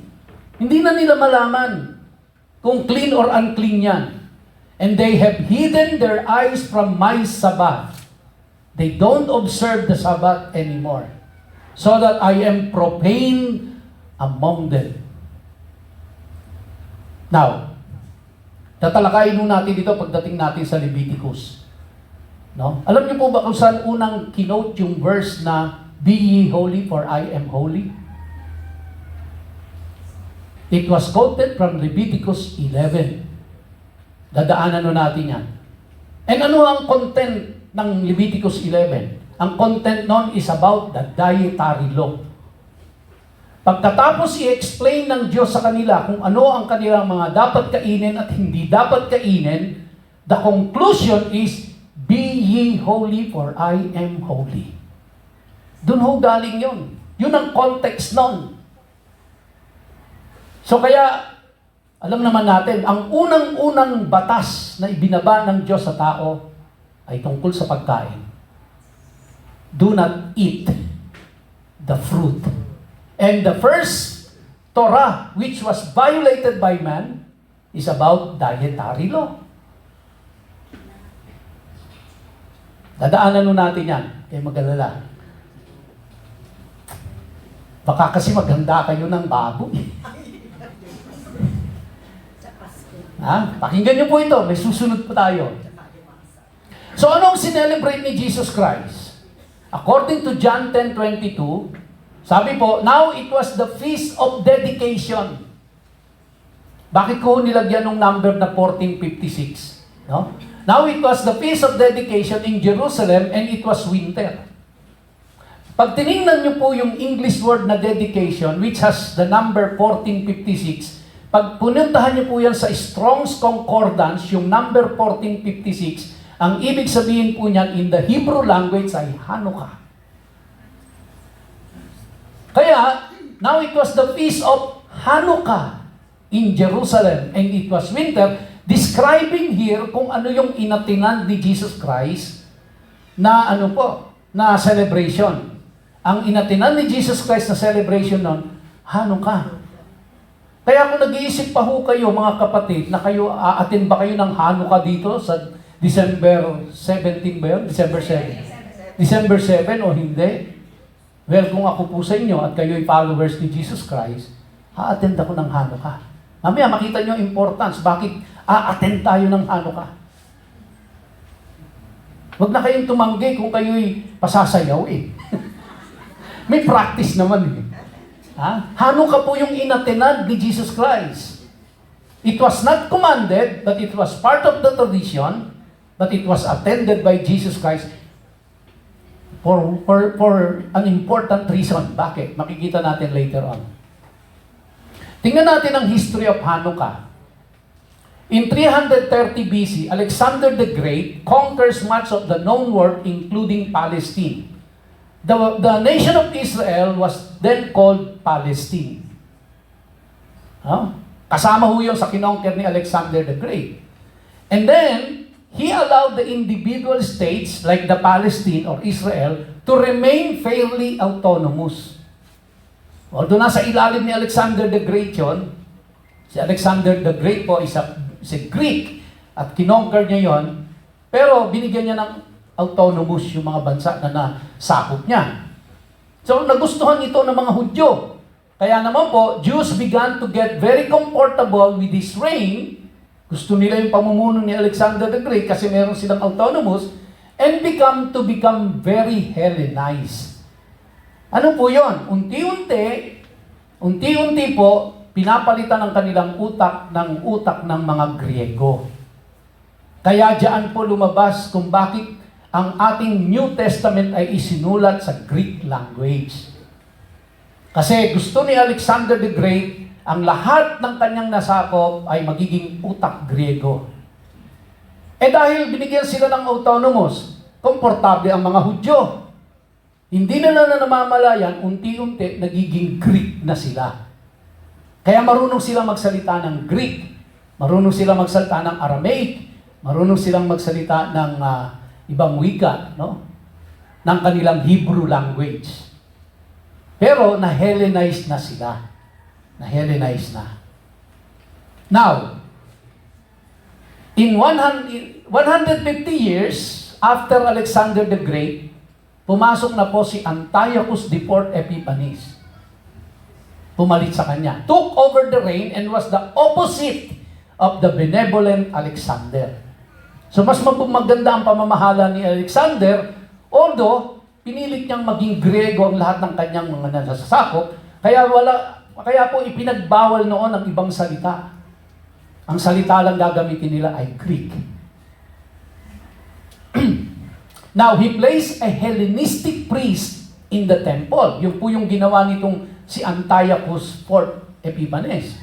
Hindi na nila malaman kung clean or unclean yan. And they have hidden their eyes from my Sabbath. They don't observe the Sabbath anymore. So that I am profane among them. Now, tatalakayin nun natin dito pagdating natin sa Leviticus. No? Alam niyo po ba kung saan unang kinote yung verse na, be ye holy for I am holy? It was quoted from Leviticus 11. Dadaanan nun natin yan. And ano ang content ng Leviticus 11? Ang content nun is about the dietary law. Pagkatapos i-explain ng Diyos sa kanila kung ano ang kanilang mga dapat kainin at hindi dapat kainin, the conclusion is, be ye holy for I am holy. Doon ho galing yun. Yun ang context nun. So kaya, alam naman natin, ang unang-unang batas na ibinaba ng Diyos sa tao ay tungkol sa pagkain. Do not eat the fruit. And the first Torah which was violated by man is about dietary law. Dadaanan nun natin yan. Kaya mag-alala. Baka kasi maghanda kayo ng baboy. Pakinggan niyo po ito. May susunod po tayo. So anong sinelebrate ni Jesus Christ? According to John 10:22, sabi po, now it was the feast of dedication. Bakit ko nilagyan ng number na 1456? No? Now it was the feast of dedication in Jerusalem and it was winter. Pag tinignan niyo po yung English word na dedication, which has the number 1456, pag pununtahan niyo po yan sa Strong's Concordance, yung number 1456, ang ibig sabihin po niyan in the Hebrew language ay Hanukkah. Kaya, now it was the feast of Hanukkah in Jerusalem and it was winter, describing here kung ano yung inatinan ni Jesus Christ na na celebration. Ang inatinan ni Jesus Christ na celebration nun, Hanukkah. Kaya kung nag-iisip pa ho kayo, mga kapatid, na kayo, aatin ba kayo ng Hanukkah dito sa December 17 ba yun? December 7? December 7 o hindi? Well, kung ako po sa inyo at kayo'y followers ni Jesus Christ, aattend ako ng Hanukkah. Mamaya makita nyo importance. Bakit aattend tayo ng Hanukkah? Huwag na kayong tumanggi kung kayo'y pasasayaw eh. May practice naman eh. Hanukkah po yung inattenad ni Jesus Christ. It was not commanded, but it was part of the tradition, but it was attended by Jesus Christ for an important reason. Bakit? Makikita natin later on. Tingnan natin ang history of Hanukkah. In 330 BC, Alexander the Great conquers much of the known world, including Palestine. The nation of Israel was then called Palestine. Kasama ho yun sa kinonquer ni Alexander the Great. And then, he allowed the individual states like the Palestine or Israel to remain fairly autonomous. Although nasa ilalim ni Alexander the Great yun, si Alexander the Great po is a Greek at kinonquer niya yon, pero binigyan niya ng autonomous yung mga bansa na nasakop niya. So nagustuhan ito ng mga Hudyo. Kaya naman po, Jews began to get very comfortable with this reign. Gusto nila yung pamumuno ni Alexander the Great kasi meron silang autonomous and become very Hellenized. Ano po yon? Unti-unti po, pinapalitan ng kanilang utak ng mga Griego. Kaya diyan po lumabas kung bakit ang ating New Testament ay isinulat sa Greek language. Kasi gusto ni Alexander the Great, ang lahat ng kanyang nasakop ay magiging utak Griego. Dahil binigyan sila ng autonomous, komportable ang mga Hudyo. Hindi na namamalayan, unti-unti nagiging Greek na sila. Kaya marunong silang magsalita ng Greek, marunong silang magsalita ng Aramaic, marunong silang magsalita ng ibang wika, no? Ng kanilang Hebrew language. Pero na-Hellenized na sila. Na-Hellenized na. Now, in 150 years after Alexander the Great, pumasok na po si Antiochus IV Epiphanes. Pumalit sa kanya. Took over the reign and was the opposite of the benevolent Alexander. So mas maganda ang pamamahala ni Alexander, although pinilit niyang maging Griego ang lahat ng kanyang mga nasasakop, kaya po ipinagbawal noon ang ibang salita. Ang salita lang gagamitin nila ay Greek. Now, he placed a Hellenistic priest in the temple. Yung po yung ginawa nitong si Antiochus IV Epiphanes.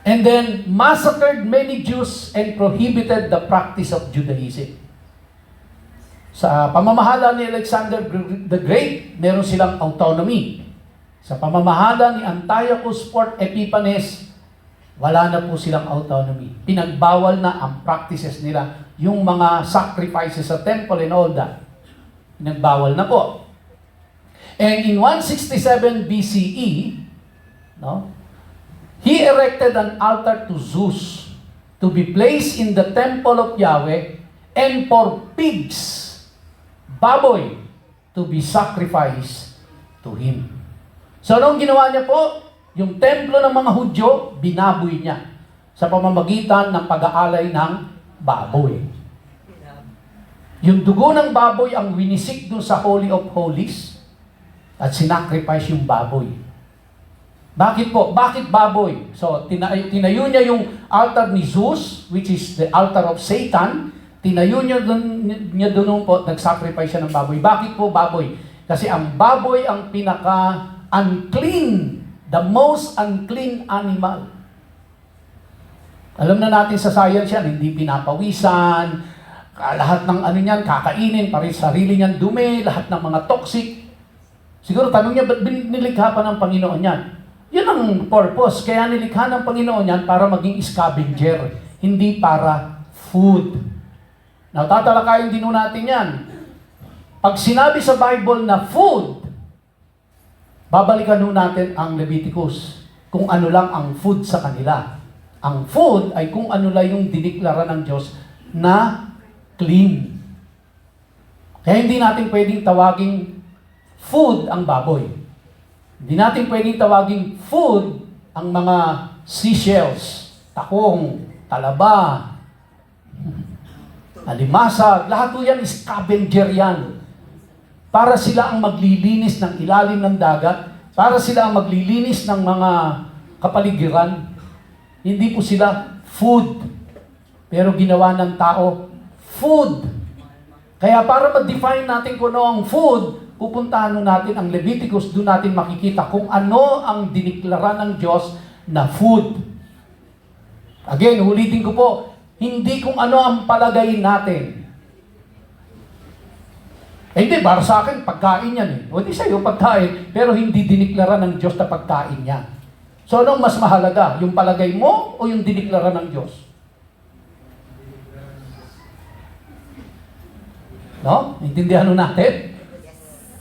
And then massacred many Jews and prohibited the practice of Judaism. Sa pamamahala ni Alexander the Great, meron silang autonomy. Sa pamamahala ni Antiochus IV Epiphanes, wala na po silang autonomy. Pinagbawal na ang practices nila, yung mga sacrifices sa temple and all that. Pinagbawal na po. And in 167 BCE, no, he erected an altar to Zeus to be placed in the temple of Yahweh, and for pigs, baboy, to be sacrificed to him. So anong ginawa niya po? Yung templo ng mga Hudyo, binaboy niya sa pamamagitan ng pag-aalay ng baboy. Yung dugo ng baboy ang winisik dun sa Holy of Holies at sinacrifice yung baboy. Bakit po? Bakit baboy? So, tinayo niya yung altar ni Zeus, which is the altar of Satan. Tinayo niya doon po, nag-sacrifice siya ng baboy. Bakit po baboy? Kasi ang baboy ang pinaka-unclean, the most unclean animal. Alam na natin sa science yan, hindi pinapawisan, lahat ng ano niyan, kakainin, para sarili niyan dumi, lahat ng mga toxic. Siguro tanong niya, ba't nilikha pa ng Panginoon yan? Yun ang purpose. Kaya nilikha ng Panginoon yan para maging scavenger, hindi para food. Now, tatalakayin din natin yan. Pag sinabi sa Bible na food, babalikan natin ang Leviticus, kung ano lang ang food sa kanila. Ang food ay kung ano lang yung diniklara ng Diyos na clean. Kaya hindi natin pwedeng tawaging food ang baboy. Hindi natin pwedeng tawaging food ang mga seashells, takong, talaba, alimasa, lahat po yan is scavenger yan. Para sila ang maglilinis ng ilalim ng dagat, para sila ang maglilinis ng mga kapaligiran. Hindi po sila food, pero ginawa ng tao food. Kaya para ma-define natin kung ano ang food, pupuntahan natin ang Leviticus, doon natin makikita kung ano ang diniklara ng Diyos na food. Again, ulitin ko po, hindi kung ano ang palagay natin. Hindi, para sa akin, pagkain yan eh. O di sa'yo, pagkain, pero hindi diniklara ng Diyos na pagkain niya. So, anong mas mahalaga? Yung palagay mo o yung diniklara ng Diyos? No? Intindihan natin?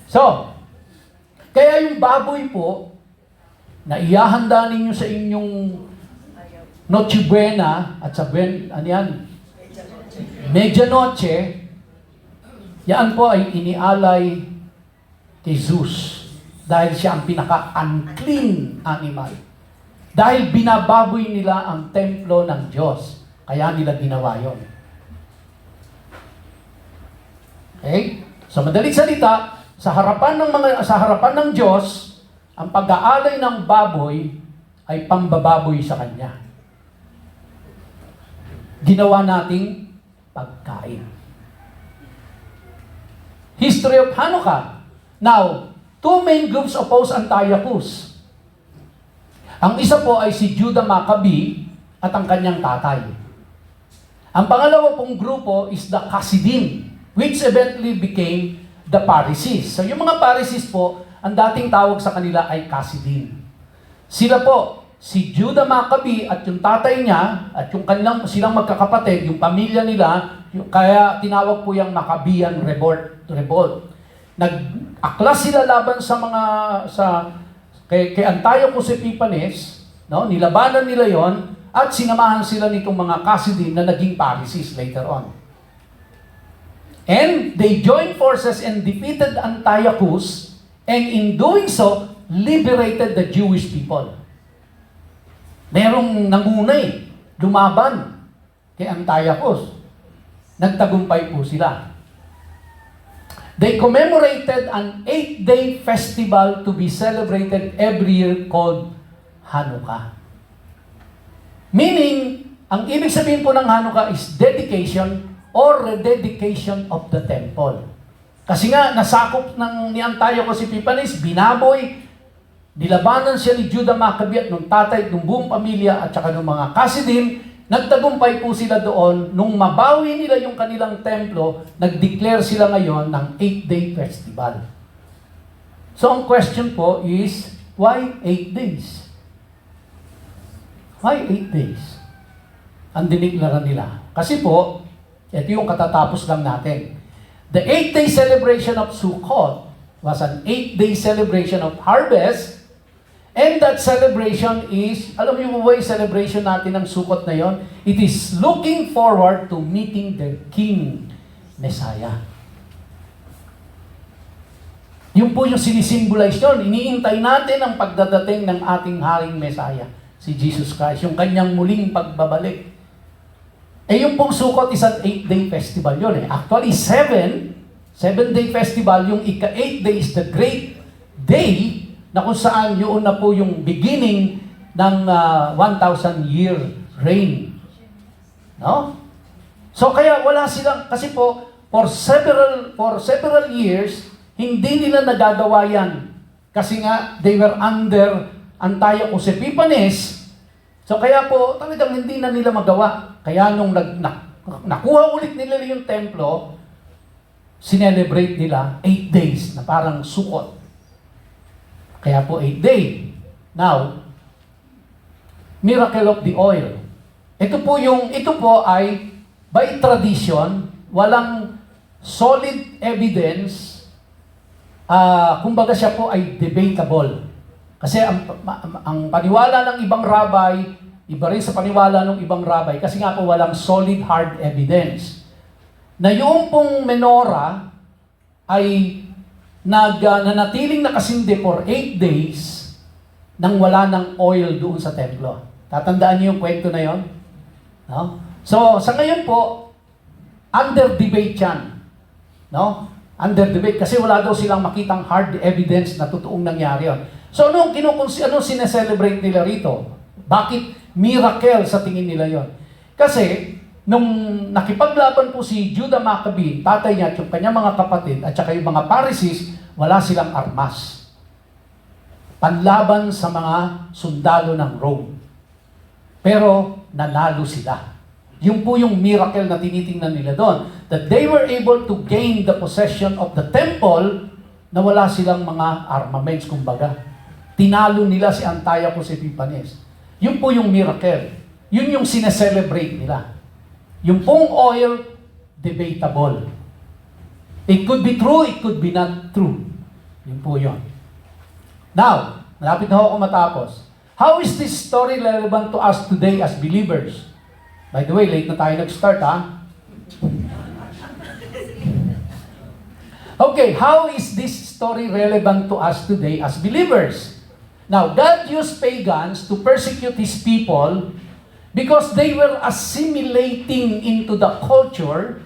So, kaya yung baboy po, na iyahanda ninyo sa inyong Noche Buena, at sa Medianoche, yan po ay inialay kay Zeus dahil siya ang pinaka-unclean animal. Dahil binababoy nila ang templo ng Diyos. Kaya nila ginawa yun. Okay? So madaling salita, sa harapan ng Diyos, ang pag-aalay ng baboy ay pambababoy sa Kanya. Ginawa nating pagkain. History of Hanukkah. Now, two main groups oppose Antiochus. Ang isa po ay si Judah Maccabee at ang kanyang tatay. Ang pangalawa pong grupo is the Hasidim, which eventually became the Pharisees. So yung mga Pharisees po, ang dating tawag sa kanila ay Hasidim. Sila po, si Judah Maccabee at yung tatay niya, at yung silang magkakapatid, yung pamilya nila, kaya tinawag po yung Maccabean Revolt. Nag-aklas sila laban kay Antiochus Epiphanes, no? Nilabanan nila yon at sinamahan sila nitong mga Hasidim na naging Pharisees later on. And they joined forces and defeated Antiochus, and in doing so, liberated the Jewish people. Merong nangunay, lumaban kay Antiochus. Nagtagumpay po sila. They commemorated an 8-day festival to be celebrated every year called Hanukkah. Meaning, ang ibig sabihin po ng Hanukkah is dedication or rededication of the temple. Kasi nga, nasakop ni Antiochus Epiphanes, binaboy, nilabanan siya ni Judah Maccabee at nung tatay, nung buong pamilya at saka ng mga Hasidim, nagtagumpay po sila doon, nung mabawi nila yung kanilang templo, nag-declare sila ngayon ng 8-day festival. So ang question po is, why 8 days? Why 8 days? Ang diniklara nila. Kasi po, ito yung katatapos lang natin. The 8-day celebration of Sukkot was an 8-day celebration of harvest. And that celebration is, alam niyo ba yung celebration natin ng Sukkot na yon? It is looking forward to meeting the King Messiah. Yun po yung sinisimbolize yun. Iniintay natin ang pagdadating ng ating Haring Messiah, si Jesus Christ, yung kanyang muling pagbabalik. Yung pong Sukkot is an 8-day festival yun eh. Actually, 7-day festival, yung ika-8 day is the great day na kung saan yun na po yung beginning ng 1,000-year reign. No? So kaya wala silang, kasi po, for several years, hindi nila nagagawa yan. Kasi nga, they were under Antiochus Epiphanes. So kaya po, talagang hindi na nila magawa. Kaya nung nakuha ulit nila yung templo, sinelebrate nila 8 days na parang Sukkot. Kaya po 8 day. Now, miracle of the oil. Ito po ay by tradition, walang solid evidence. Kumbaga siya po ay debatable. Kasi ang paniwala ng ibang rabbi, iba rin sa paniwala ng ibang rabbi, kasi nga po walang solid hard evidence. Na yung pong menorah ay nanatiling nakasindi for 8 days nang wala ng oil doon sa templo. Tatandaan niyo yung kwento na yon? No? So, sa ngayon po, under debate yan. No? Under debate kasi wala daw silang makitang hard evidence na totoong nangyari yon. So, anong sineselebrate nila rito? Bakit miracle sa tingin nila yon? Kasi, nung nakipaglaban po si Judah Maccabee, tatay niya at yung kanyang mga kapatid at saka yung mga Pharisees, wala silang armas. Panlaban sa mga sundalo ng Rome. Pero nanalo sila. Yun po yung miracle na tinitingnan nila doon. That they were able to gain the possession of the temple na wala silang mga armaments, kumbaga. Tinalo nila si Antiochus Epiphanes. Yun po yung miracle. Yun yung sineselebrate nila. Yung pong oil, debatable. It could be true, it could be not true. Yun po yun. Now, malapit na ako matapos. How is this story relevant to us today as believers? By the way, late na tayo nag-start, ha? Okay, how is this story relevant to us today as believers? Now, God used pagans to persecute His people because they were assimilating into the culture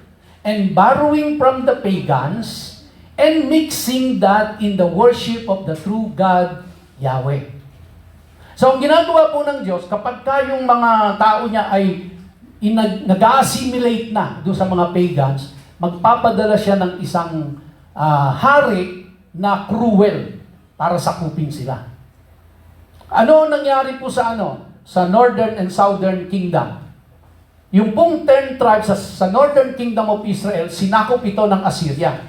and borrowing from the pagans and mixing that in the worship of the true God, Yahweh. So, ang ginagawa po ng Diyos, kapag yung mga tao niya ay nag-assimilate na doon sa mga pagans, magpapadala siya ng isang hari na cruel para sakupin sila. Ano nangyari po sa sa Northern and Southern Kingdom? Yung pong 10 tribes sa Northern Kingdom of Israel, sinakop ito ng Assyria.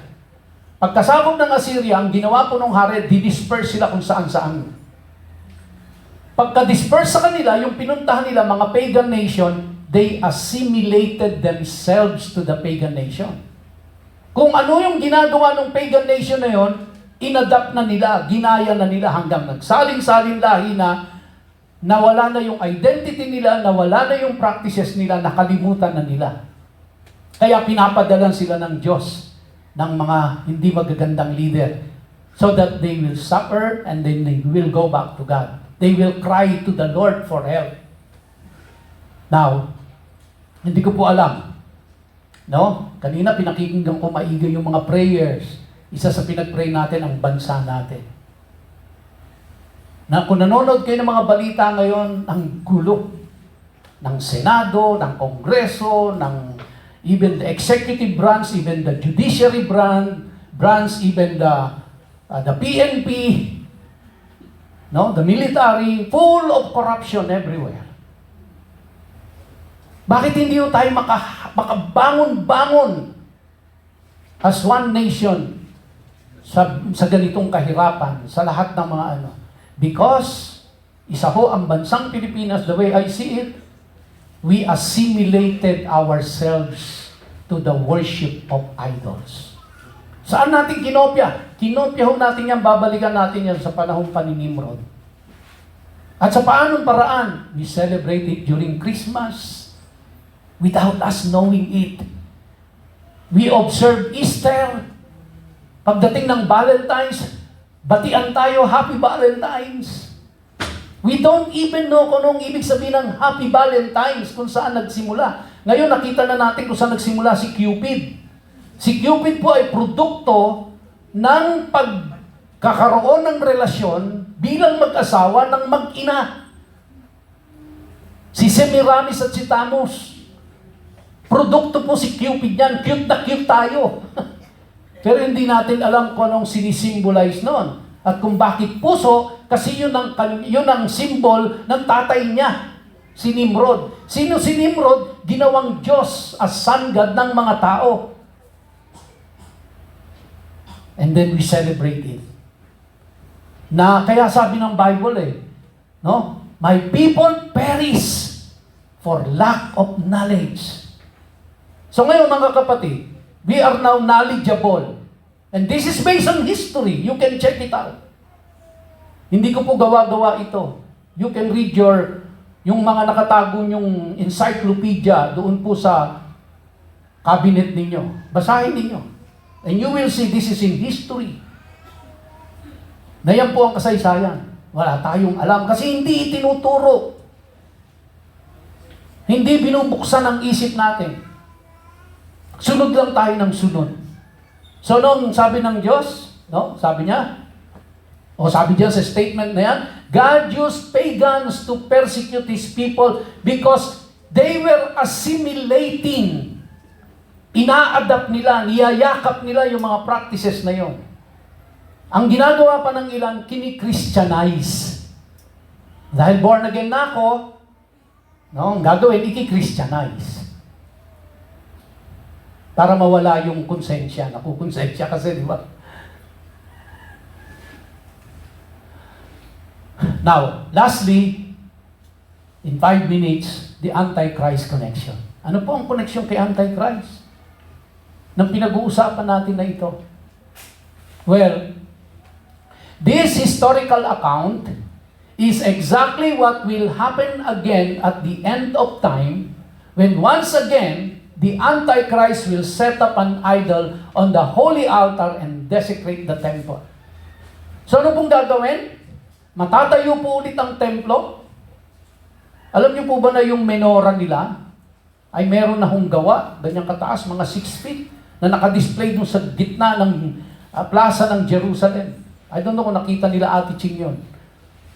Pagkasakop ng Assyria, ang ginawa po ng hari, didisperse sila kung saan-saan. Pagka-disperse sa kanila, yung pinuntahan nila, mga pagan nation, they assimilated themselves to the pagan nation. Kung ano yung ginagawa ng pagan nation na yon, inadapt na nila, ginaya na nila hanggang nagsaling-saling lahi na nawala na yung identity nila, nawala na yung practices nila, nakalimutan na nila. Kaya pinapadalan sila ng Diyos ng mga hindi magagandang leader so that they will suffer and then they will go back to God. They will cry to the Lord for help. Now, hindi ko po alam. No? Kanina pinakikinggan ko maigi yung mga prayers. Isa sa pinag-pray natin ang bansa natin. Na kung nanonood kayo ng mga balita ngayon, ang gulo ng Senado, ng Kongreso, ng even the executive branch, even the judiciary branch, even the PNP, no, the military, full of corruption everywhere. Bakit hindi tayo makabangon-bangon as one nation sa ganitong kahirapan, sa lahat ng mga ano? Because, isa ho ang bansang Pilipinas, the way I see it, we assimilated ourselves to the worship of idols. Saan natin kinopya? Kinopya ho natin yan, babalikan natin yan sa panahong pa ni Nimrod. At sa paanong paraan? We celebrate it during Christmas without us knowing it. We observe Easter. Pagdating ng Valentine's, batian tayo, Happy Valentine's. We don't even know kung anong ibig sabihin ng Happy Valentine's, kung saan nagsimula. Ngayon, nakita na natin kung saan nagsimula si Cupid. Si Cupid po ay produkto ng pagkakaroon ng relasyon bilang mag-asawa ng mag-ina. Si Semiramis at si Tammuz. Produkto po si Cupid yan. Cute na cute tayo. Pero hindi natin alam kung anong sinisimbolize noon. At kung bakit puso, kasi yun ang symbol ng tatay niya, si Nimrod. Sino si Nimrod? Ginawang Diyos as sun god ng mga tao. And then we celebrate it. Na kaya sabi ng Bible no? My people perish for lack of knowledge. So ngayon mga kapatid, we are now knowledgeable. And this is based on history. You can check it out. Hindi ko po gawa-gawa ito. You can read yung mga nakatago yung encyclopedia doon po sa cabinet ninyo. Basahin ninyo. And you will see this is in history. Na yan po ang kasaysayan. Wala tayong alam kasi hindi itinuturo. Hindi binubuksan ang isip natin. Sunod lang tayo ng sunod. So nung sabi ng Diyos, no? Sabi niya, sabi niya sa statement na yan, God used pagans to persecute His people because they were assimilating. Ina-adapt nila, niyayakap nila yung mga practices na yon. Ang ginagawa pa ng ilan, kini-Christianize. Dahil born again na ako, ang gagawin, iki-Christianize. Para mawala yung konsensya. Nakukonsensya kasi, di ba? Now, lastly, in 5 minutes, the Antichrist connection. Ano po ang connection kay Antichrist? Nang pinag-uusapan natin na ito. Well, this historical account is exactly what will happen again at the end of time when once again, the Antichrist will set up an idol on the holy altar and desecrate the temple. So ano pong gagawin? Matatayo po ulit ang templo. Alam niyo po ba na yung menorah nila ay meron na hong gawa, ganyang kataas, mga 6 feet, na nakadisplay dun sa gitna ng plaza ng Jerusalem. I don't know kung nakita nila Ate Ching yun.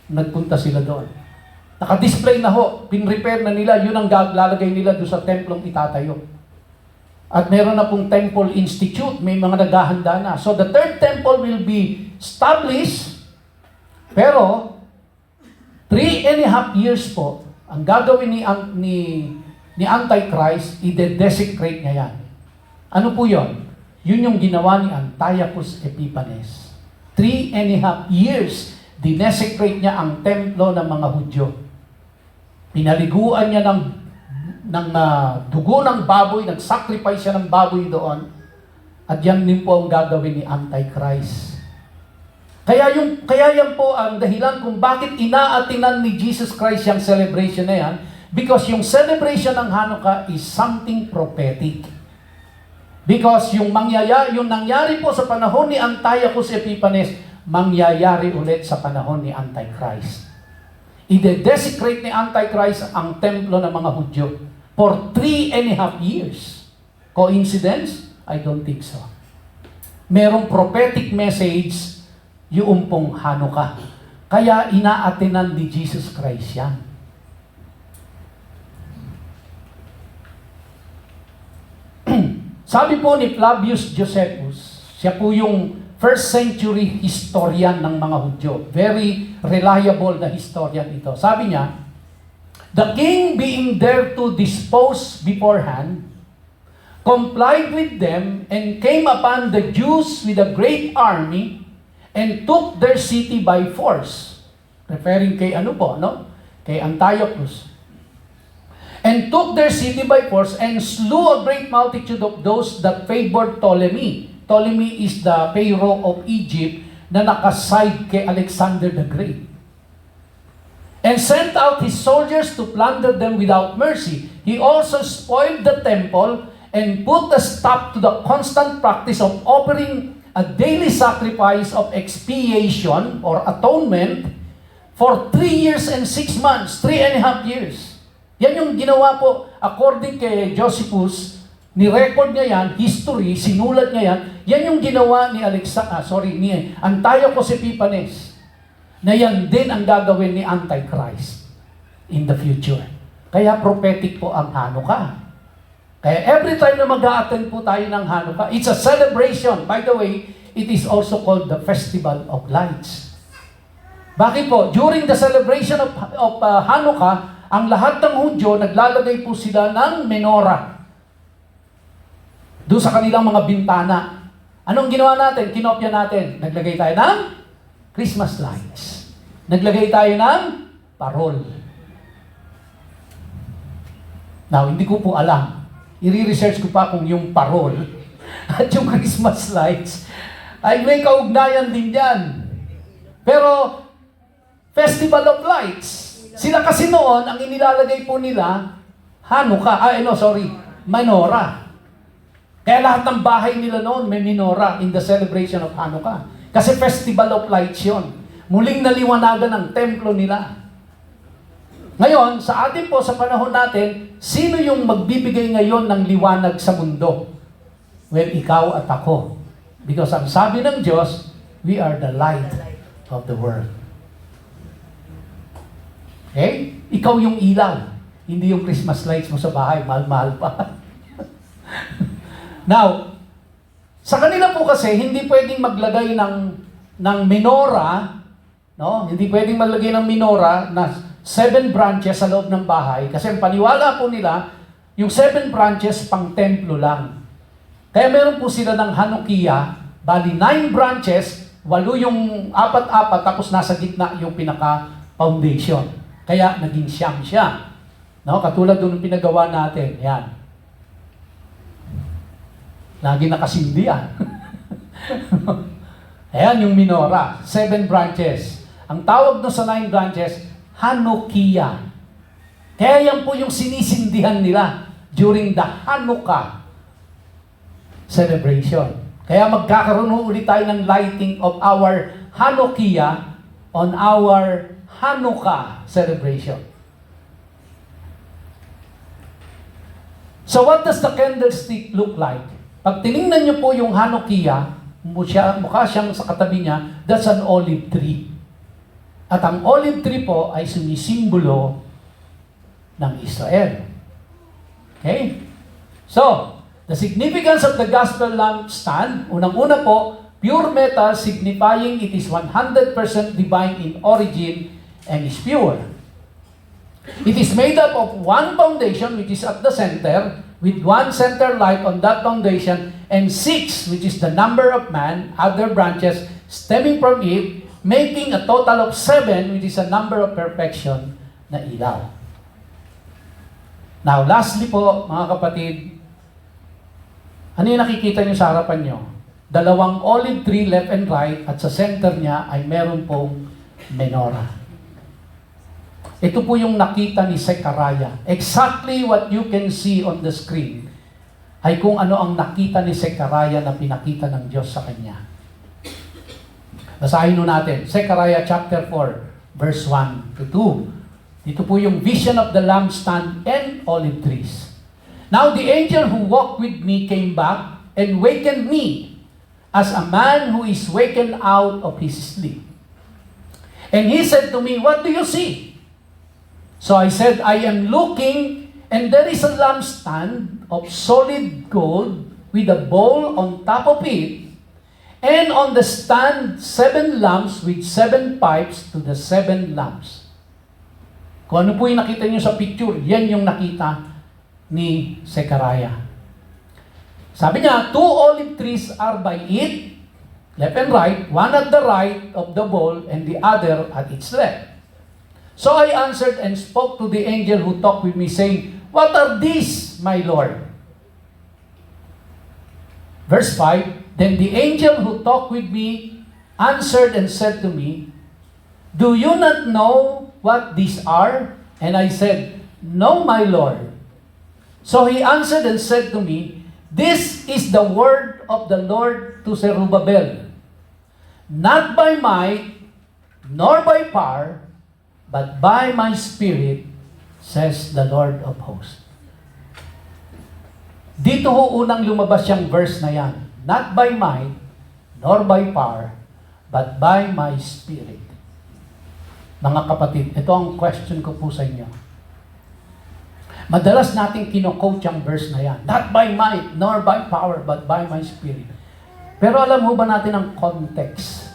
Nagpunta sila doon. Nakadisplay na ho, pinrepair na nila, yun ang lalagay nila doon sa templong itatayo. At meron na pong Temple Institute, may mga naghahanda na. So the third temple will be established, pero 3.5 years po, ang gagawin ni Antichrist, i-desecrate niya yan. Ano po yun? Yun yung ginawa ni Antiochus Epiphanes. 3.5 years, dinesecrate niya ang templo ng mga Hudyo. Pinaliguan niya ng dugo ng baboy, nag-sacrifice siya ng baboy doon. At yan din po ang gagawin ni Antichrist. Kaya yan po ang dahilan kung bakit inaatinan ni Jesus Christ yung celebration na yan. Because yung celebration ng Hanukkah is something prophetic. Because yung nangyari po sa panahon ni Antiochus Epiphanes, mangyayari ulit sa panahon ni Antichrist. I-desecrate ni Antichrist ang templo ng mga Hudyo for 3.5 years. Coincidence? I don't think so. Merong prophetic message yung pong Hanukkah. Kaya inaatinan ni Jesus Christ yan. Sabi po ni Flavius Josephus, siya po yung first century historian ng mga Hudyo. Very reliable na historian ito. Sabi niya, The king, being there to dispose beforehand, complied with them and came upon the Jews with a great army and took their city by force. Referring kay Kay Antiochus. And took their city by force and slew a great multitude of those that favored Ptolemy. Ptolemy is the pharaoh of Egypt na nakaside kay Alexander the Great. And sent out his soldiers to plunder them without mercy. He also spoiled the temple and put a stop to the constant practice of offering a daily sacrifice of expiation or atonement for 3 years and 6 months, 3.5 years. Yan yung ginawa po, according kay Josephus, ni-record niya yan, history, sinulat niya yan, yan yung ginawa ni Antiochus Epiphanes, na yan din ang gagawin ni Antichrist in the future. Kaya prophetic po ang Hanukkah. Kaya every time na mag-a-attend po tayo ng Hanukkah, it's a celebration. By the way, it is also called the Festival of Lights. Bakit po? During the celebration of Hanukkah, ang lahat ng Hudyo, naglalagay po sila ng menorah doon sa kanilang mga bintana. Anong ginawa natin? Kinopya natin. Naglagay tayo ng Christmas lights. Naglagay tayo ng parol. Now, hindi ko po alam. I-research ko pa kung yung parol at yung Christmas lights ay may kaugnayan din yan. Pero, Festival of Lights. Sila kasi noon, ang inilalagay po nila, menorah. Kaya lahat ng bahay nila noon may menorah in the celebration of Hanukkah. Kasi Festival of Lights yun. Muling naliwanagan ng templo nila. Ngayon, sa atin po, sa panahon natin, sino yung magbibigay ngayon ng liwanag sa mundo? Well, ikaw at ako. Because ang sabi ng Diyos, we are the light of the world. Okay? Ikaw yung ilaw. Hindi yung Christmas lights mo sa bahay. Mahal-mahal pa. Now, sa kanila po kasi, hindi pwedeng maglagay ng menorah, no? Hindi pwedeng maglagay ng menorah na 7 branches sa loob ng bahay. Kasi ang paniwala po nila, yung 7 branches pang templo lang. Kaya meron po sila ng Hanukkah, bali 9 branches, 8 yung 4-4, tapos nasa gitna yung pinaka-foundation. Kaya naging siyam siya. No? Katulad doon yung pinagawa natin. Yan. Lagi nakasindihan. Ayan yung menorah. 7 branches. Ang tawag doon sa 9 branches, Hanukkah. Kaya yan po yung sinisindihan nila during the Hanukkah celebration. Kaya magkakaroon ulit tayo ng lighting of our Hanukkah on our Hanukkah celebration. So what does the candlestick look like? Pag tinignan niyo po yung Hanukkah, mukha siyang sa katabi niya, that's an olive tree. At ang olive tree po ay sumisimbolo ng Israel. Okay? So, the significance of the gospel lampstand, unang-una po, pure metal signifying it is 100% divine in origin and is pure. It is made up of one foundation which is at the center, with one center light on that foundation, and 6, which is the number of man, other branches stemming from it, making a total of 7, which is a number of perfection na ilaw. Now, lastly po, mga kapatid, ano yung nakikita nyo sa harapan nyo? 2 olive tree left and right, at sa center niya ay meron pong menorah. Ito po yung nakita ni Zechariah. Exactly what you can see on the screen ay kung ano ang nakita ni Zechariah na pinakita ng Diyos sa kanya. Basahin nun natin. Zechariah chapter 4, verse 1 to 2. Dito po yung vision of the lampstand and olive trees. Now the angel who walked with me came back and wakened me as a man who is wakened out of his sleep. And he said to me, "What do you see?" So I said, "I am looking, and there is a lampstand of solid gold with a bowl on top of it, and on the stand 7 lamps with 7 pipes to the 7 lamps." Kung ano po yung nakita nyo sa picture, yan yung nakita ni Zechariah. Sabi niya, 2 olive trees are by it, left and right, one at the right of the bowl and the other at its left. So I answered and spoke to the angel who talked with me, saying, What are these, my Lord? Verse 5, Then the angel who talked with me answered and said to me, Do you not know what these are? And I said, No, my Lord. So he answered and said to me, This is the word of the Lord to Zerubbabel. Not by might, nor by power, but by my Spirit, says the Lord of hosts. Dito ho unang lumabas yung verse na yan. Not by might, nor by power, but by my Spirit. Mga kapatid, ito ang question ko po sa inyo. Madalas natin kino-quote yung verse na yan. Not by might, nor by power, but by my Spirit. Pero alam mo ba natin ang context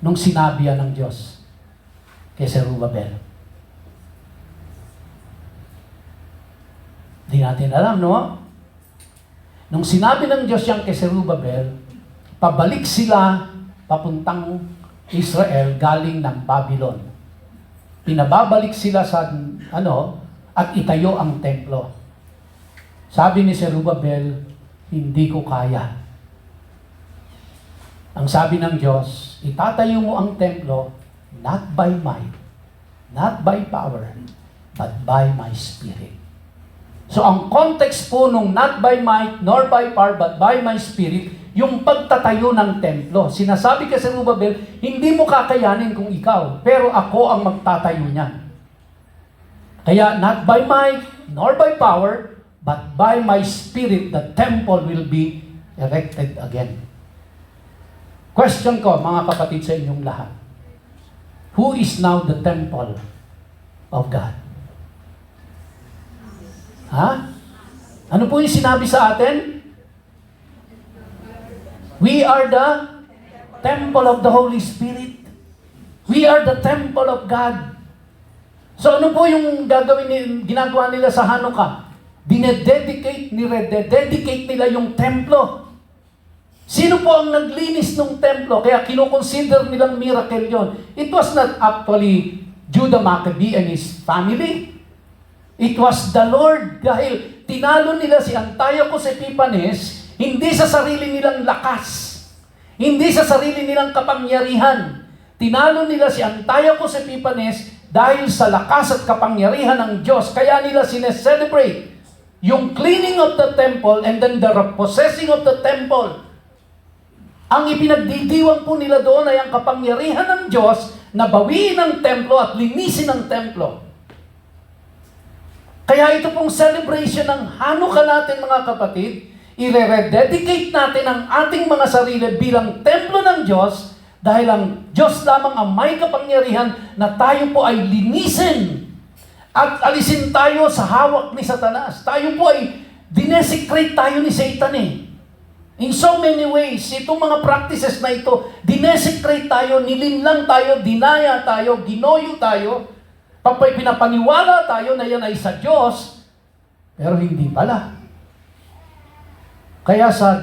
nung sinabi yan ng Diyos kay Zerubbabel? Hindi natin alam, no? Nung sinabi ng Diyos yan kay Zerubbabel, pabalik sila papuntang Israel galing ng Babylon. Pinababalik sila sa at itayo ang templo. Sabi ni Zerubbabel, hindi ko kaya. Ang sabi ng Diyos, itatayo mo ang templo not by might, not by power, but by my Spirit. So ang context po nung not by might, nor by power, but by my Spirit, yung pagtatayo ng templo. Sinasabi kay Zerubbabel, hindi mo kakayanin kung ikaw, pero ako ang magtatayo niyan. Kaya not by might, nor by power, but by my Spirit, the temple will be erected again. Question ko, mga kapatid, sa inyong lahat. Who is now the temple of God? Ha? Ano po yung sinabi sa atin? We are the temple of the Holy Spirit. We are the temple of God. So ano po yung ginagawa nila sa Hanukkah? Dinededicate nila yung templo. Sino po ang naglinis ng templo? Kaya kinoconsider nilang miracle yon. It was not actually Judah Maccabee and his family. It was the Lord. Dahil tinalo nila si Antiochus Epiphanes, hindi sa sarili nilang lakas, hindi sa sarili nilang kapangyarihan. Tinalo nila si Antiochus Epiphanes dahil sa lakas at kapangyarihan ng Diyos. Kaya nila sineselebrate yung cleaning of the temple and then the repossessing of the temple. Ang ipinagdidiwang po nila doon ay ang kapangyarihan ng Diyos na bawiin ang templo at linisin ang templo. Kaya ito pong celebration ng Hanukkah natin, mga kapatid, i-rededicate natin ang ating mga sarili bilang templo ng Diyos dahil ang Diyos lamang ang may kapangyarihan na tayo po ay linisin at alisin tayo sa hawak ni Satanas. Tayo po ay dinesecrate tayo ni Satan eh. In so many ways, itong mga practices na ito, dinesecrate tayo, nilinlang tayo, dinaya tayo, ginoyo tayo, pinapaniwala tayo na yan ay sa Diyos, pero hindi pala. Kaya sa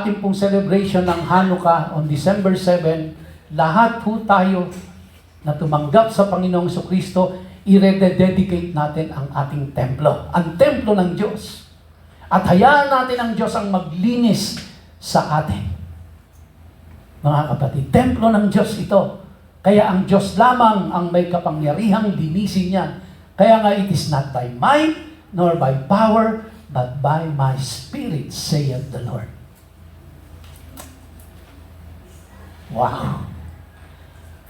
ating pong celebration ng Hanukkah on December 7, lahat po tayo na tumanggap sa Panginoong Jesucristo, i-rededicate natin ang ating templo, ang templo ng Diyos. At hayaan natin ang Diyos ang maglinis sa atin. Mga kapatid, templo ng Diyos ito. Kaya ang Diyos lamang ang may kapangyarihang linisin niya. Kaya nga it is not by might, nor by power, but by my Spirit, saith the Lord. Wow!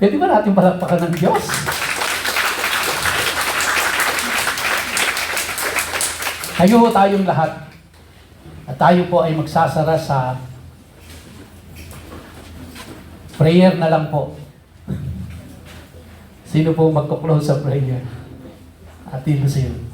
Pwede ba natin palakpakan ng Diyos? Tayo tayong lahat. At tayo po ay magsasara sa prayer na lang po. Sino po magko-close sa prayer? Ati Lucille.